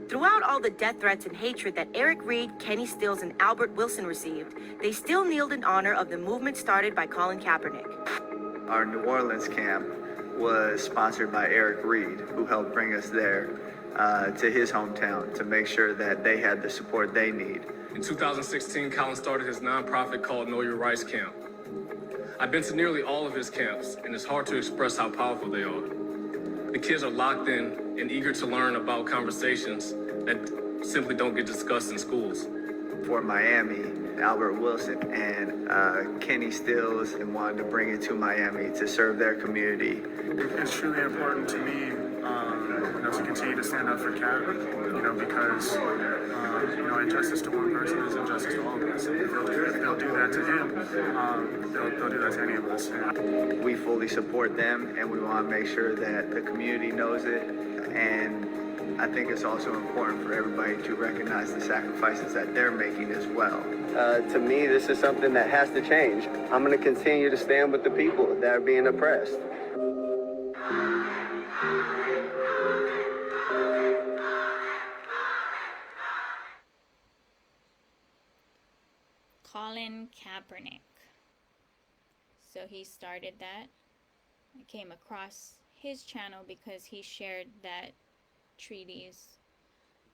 Throughout all the death threats and hatred that Eric Reed, Kenny Stills, and Albert Wilson received, they still kneeled in honor of the movement started by Colin Kaepernick. Our New Orleans camp was sponsored by Eric Reed, who helped bring us there to his hometown to make sure that they had the support they need. In 2016, Colin started his nonprofit called Know Your Rights Camp. I've been to nearly all of his camps, and it's hard to express how powerful they are. The kids are locked in and eager to learn about conversations that simply don't get discussed in schools. For Miami, Albert Wilson and Kenny Stills and wanted to bring it to Miami to serve their community. It's truly important to me, to continue to stand up for Cat, because, injustice to one person is injustice to all of us. And if they'll do that to him, they'll do that to any of us. We fully support them, and we want to make sure that the community knows it. And I think it's also important for everybody to recognize the sacrifices that they're making as well. To me, this is something that has to change. I'm going to continue to stand with the people that are being oppressed. Colin Kaepernick. So he started that. I came across his channel because he shared that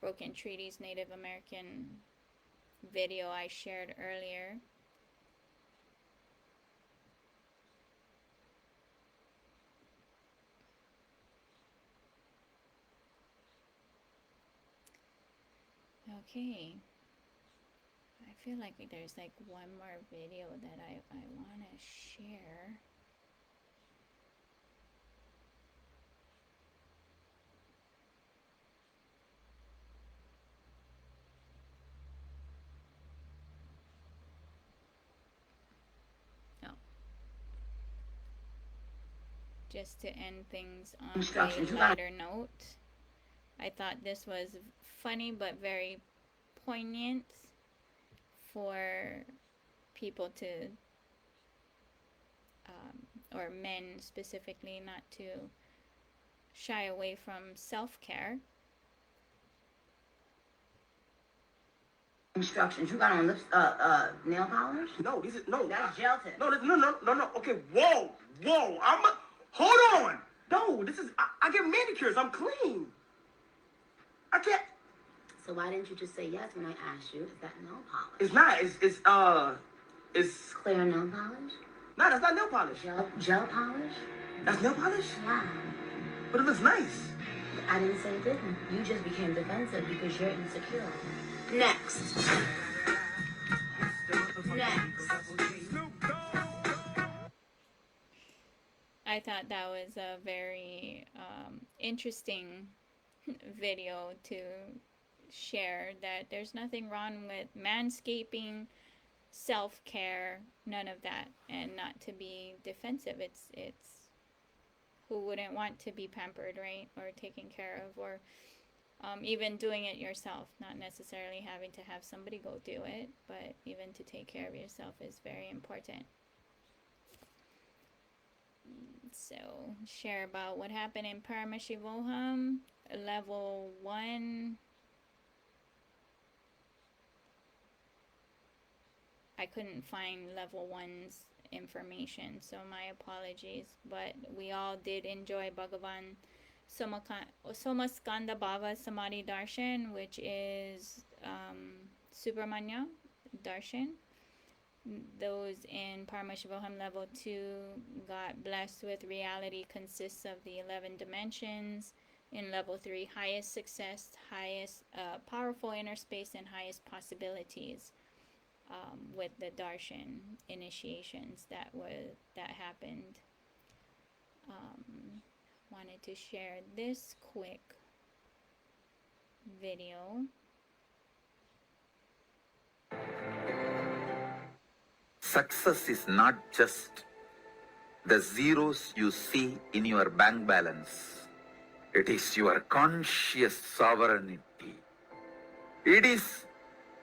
Broken Treaties Native American video I shared earlier. Okay. I feel like there's like one more video that I want to share. Just to end things on a lighter note, I thought this was funny but very poignant for people to, or men specifically, not to shy away from self-care. Instructions. You got on nail polish? No, these are, no. That's gelatin. No. Okay, whoa. Hold on. No, I get manicures. I'm clean. I can't. So why didn't you just say yes when I asked you? Is that nail polish? It's not. It's clear nail polish? No, that's not nail polish. Gel polish? That's nail polish? Yeah. But it looks nice. I didn't say it didn't. You just became defensive because you're insecure. Next. I thought that was a very interesting video to share, that there's nothing wrong with manscaping, self-care, none of that, and not to be defensive. It's who wouldn't want to be pampered, right, or taken care of, or even doing it yourself, not necessarily having to have somebody go do it, but even to take care of yourself is very important. So, share about what happened in Paramashivoham, level 1. I couldn't find level 1's information, so my apologies, but we all did enjoy Bhagavan Somaskanda Bhava Samadhi Darshan, which is Subramanya Darshan. Those in Paramashivoham level 2 got blessed with reality consists of the 11 dimensions. In level 3, highest success, highest powerful inner space, and highest possibilities with the Darshan initiations that happened. Wanted to share this quick video. Success is not just the zeros you see in your bank balance. It is your conscious sovereignty. It is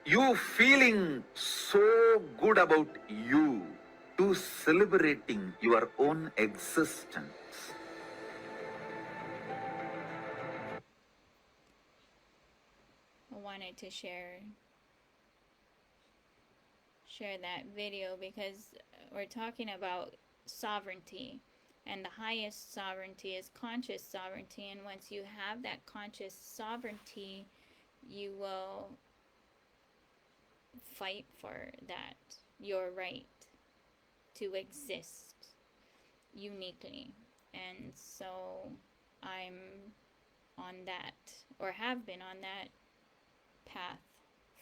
you feeling so good about you, to celebrating your own existence. I wanted to share that video because we're talking about sovereignty, and the highest sovereignty is conscious sovereignty, and once you have that conscious sovereignty, you will fight for that, your right to exist uniquely. And so I'm on that, or have been on that path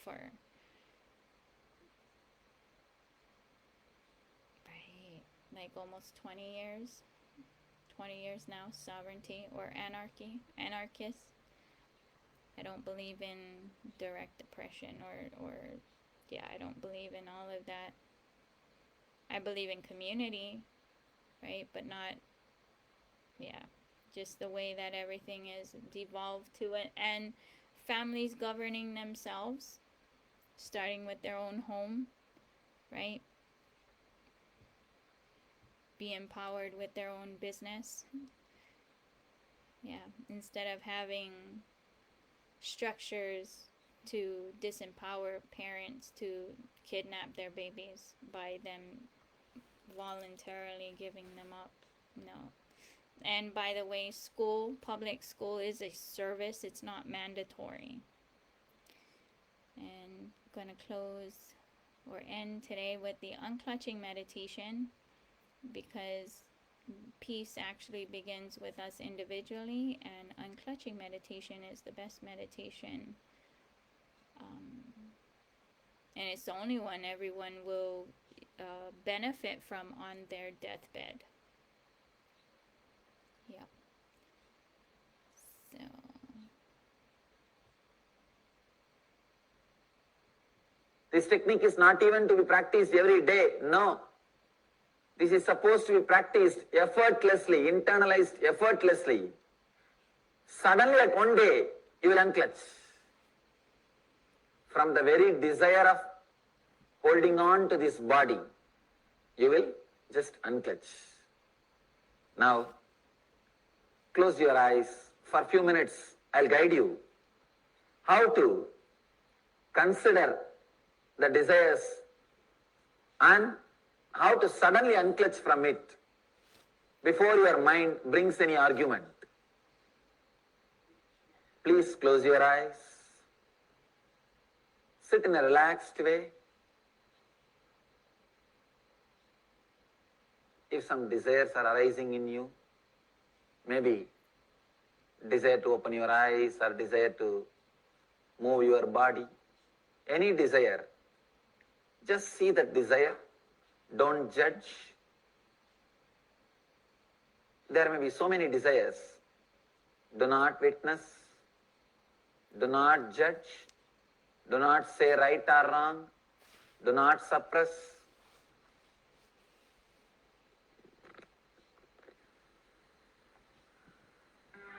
for like almost 20 years now. Sovereignty or anarchist. I don't believe in direct oppression or I don't believe in all of that. I believe in community, right? But not, just the way that everything is devolved to it, and families governing themselves, starting with their own home, right? Be empowered with their own business. Instead of having structures to disempower parents to kidnap their babies by them voluntarily giving them up. No. And by the way, public school is a service. It's not mandatory. And I'm going to close or end today with the unclutching meditation, because peace actually begins with us individually, and unclutching meditation is the best meditation. And it's the only one everyone will benefit from on their deathbed. So this technique is not even to be practiced every day. No. This is supposed to be practiced effortlessly, internalized effortlessly. Suddenly at one day, you will unclutch. From the very desire of holding on to this body, you will just unclutch. Now, close your eyes for a few minutes. I'll guide you how to consider the desires and how to suddenly unclutch from it before your mind brings any argument. Please close your eyes. Sit in a relaxed way. If some desires are arising in you, maybe desire to open your eyes or desire to move your body, any desire, just see that desire. Don't judge. There may be so many desires. Do not witness. Do not judge. Do not say right or wrong. Do not suppress.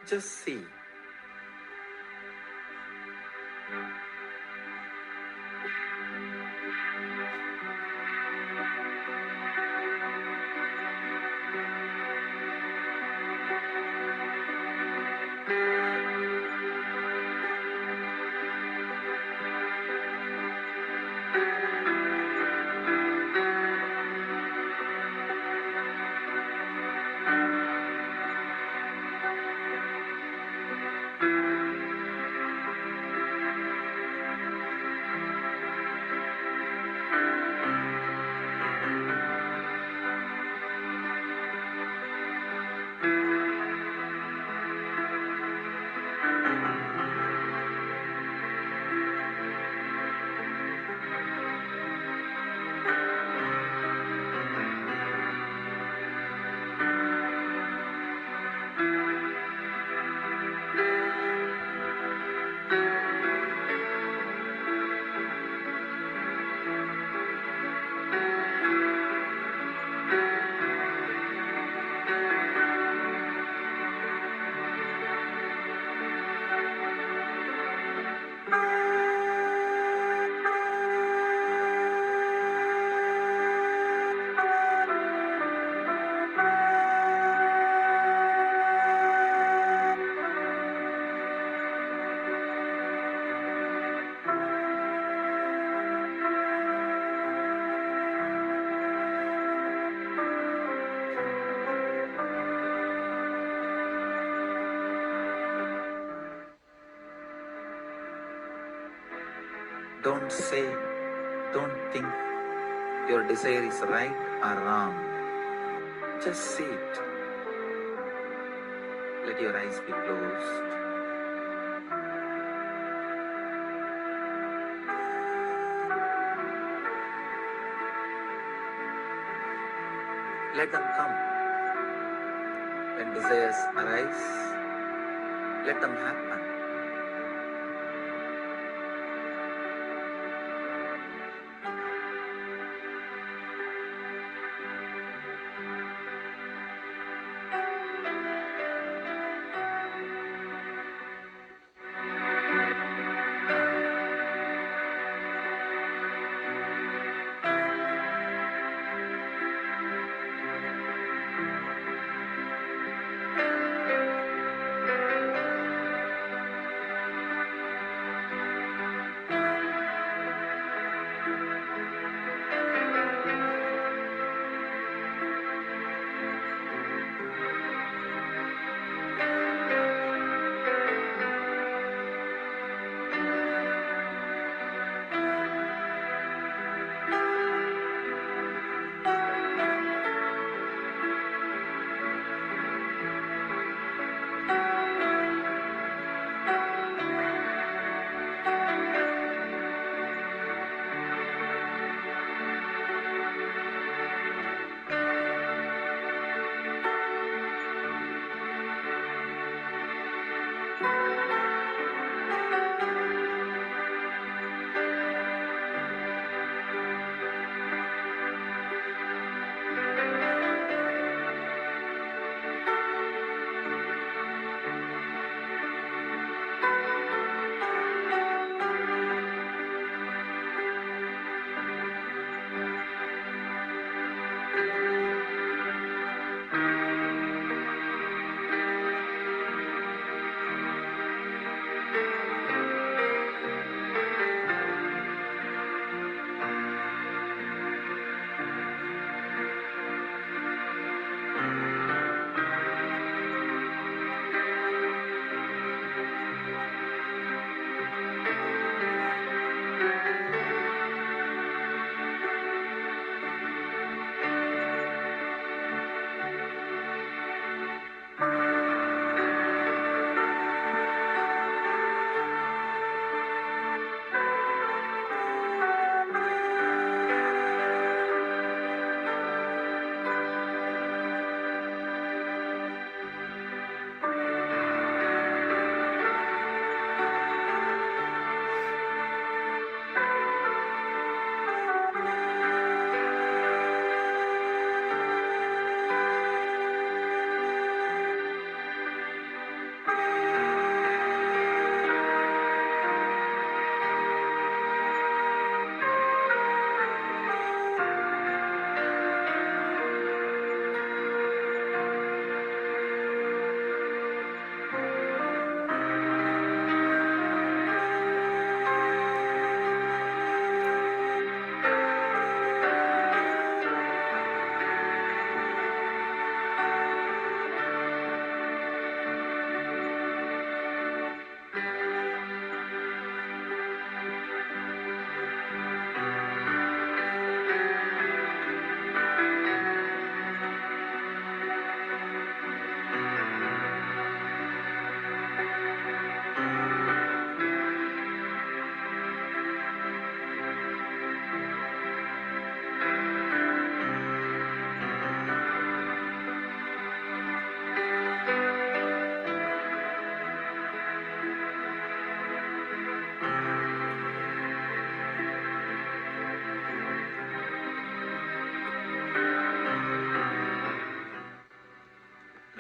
Just see. Don't say, don't think your desire is right or wrong. Just see it. Let your eyes be closed. Let them come. When desires arise, let them happen.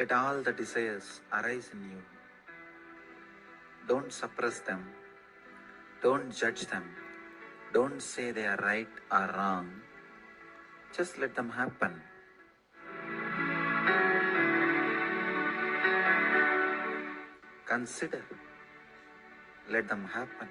Let all the desires arise in you. Don't suppress them. Don't judge them. Don't say they are right or wrong. Just let them happen. Consider. Let them happen.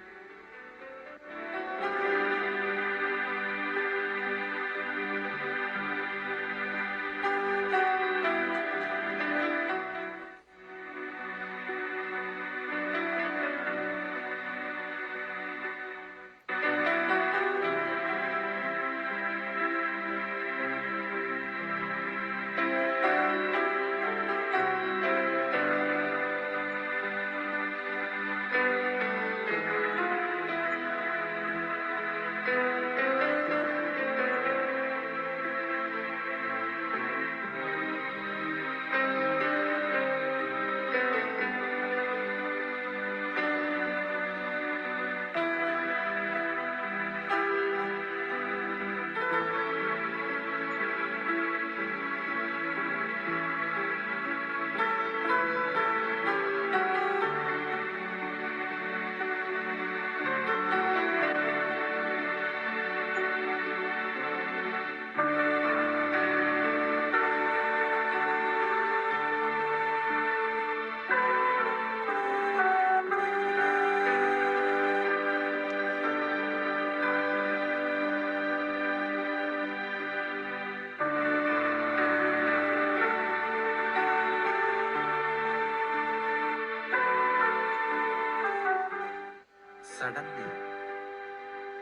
Suddenly,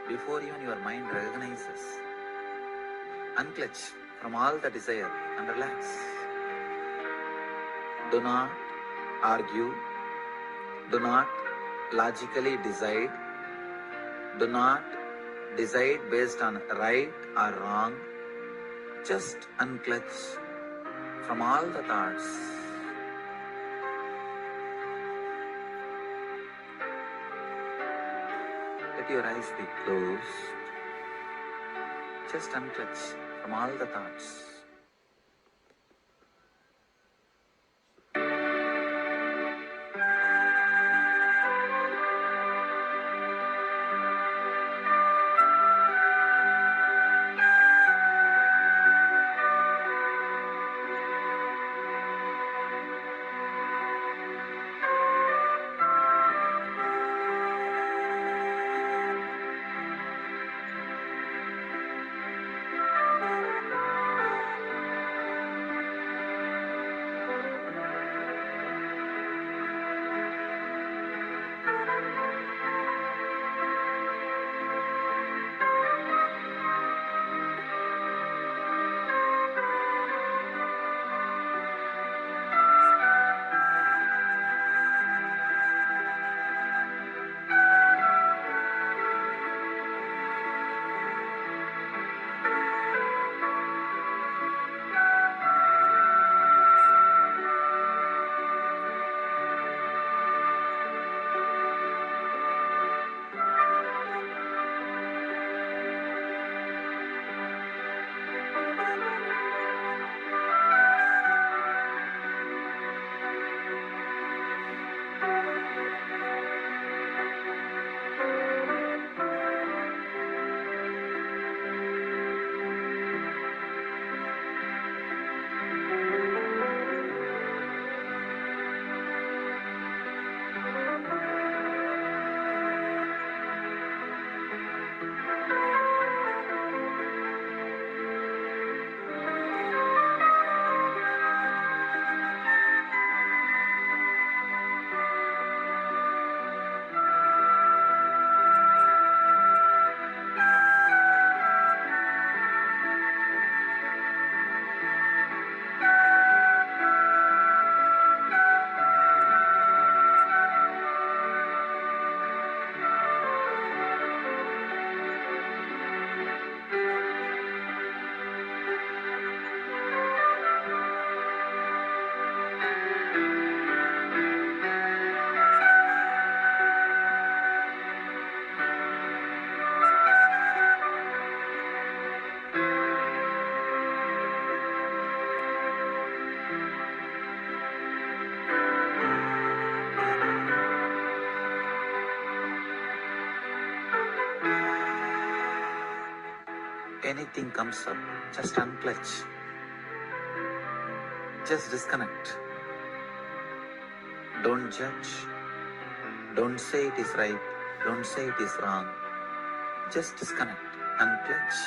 before even your mind recognizes, unclutch from all the desire and relax. Do not argue. Do not logically decide. Do not decide based on right or wrong. Just unclutch from all the thoughts. Let your eyes be closed. Just unclutch from all the thoughts. anything comes up, just unclutch. Just disconnect. Don't judge. Don't say it is right. Don't say it is wrong. Just disconnect. Unclutch.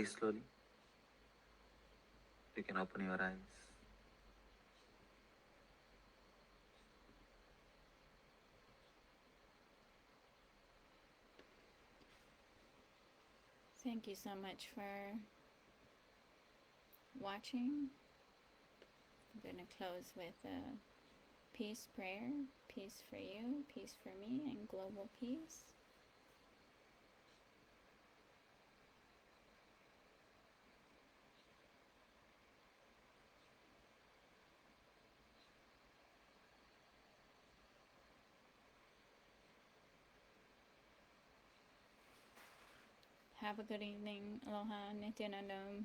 slowly. You can open your eyes. Thank you so much for watching. I'm going to close with a peace prayer. Peace for you, peace for me, and global peace. Have a good evening. Aloha, Nitinandom.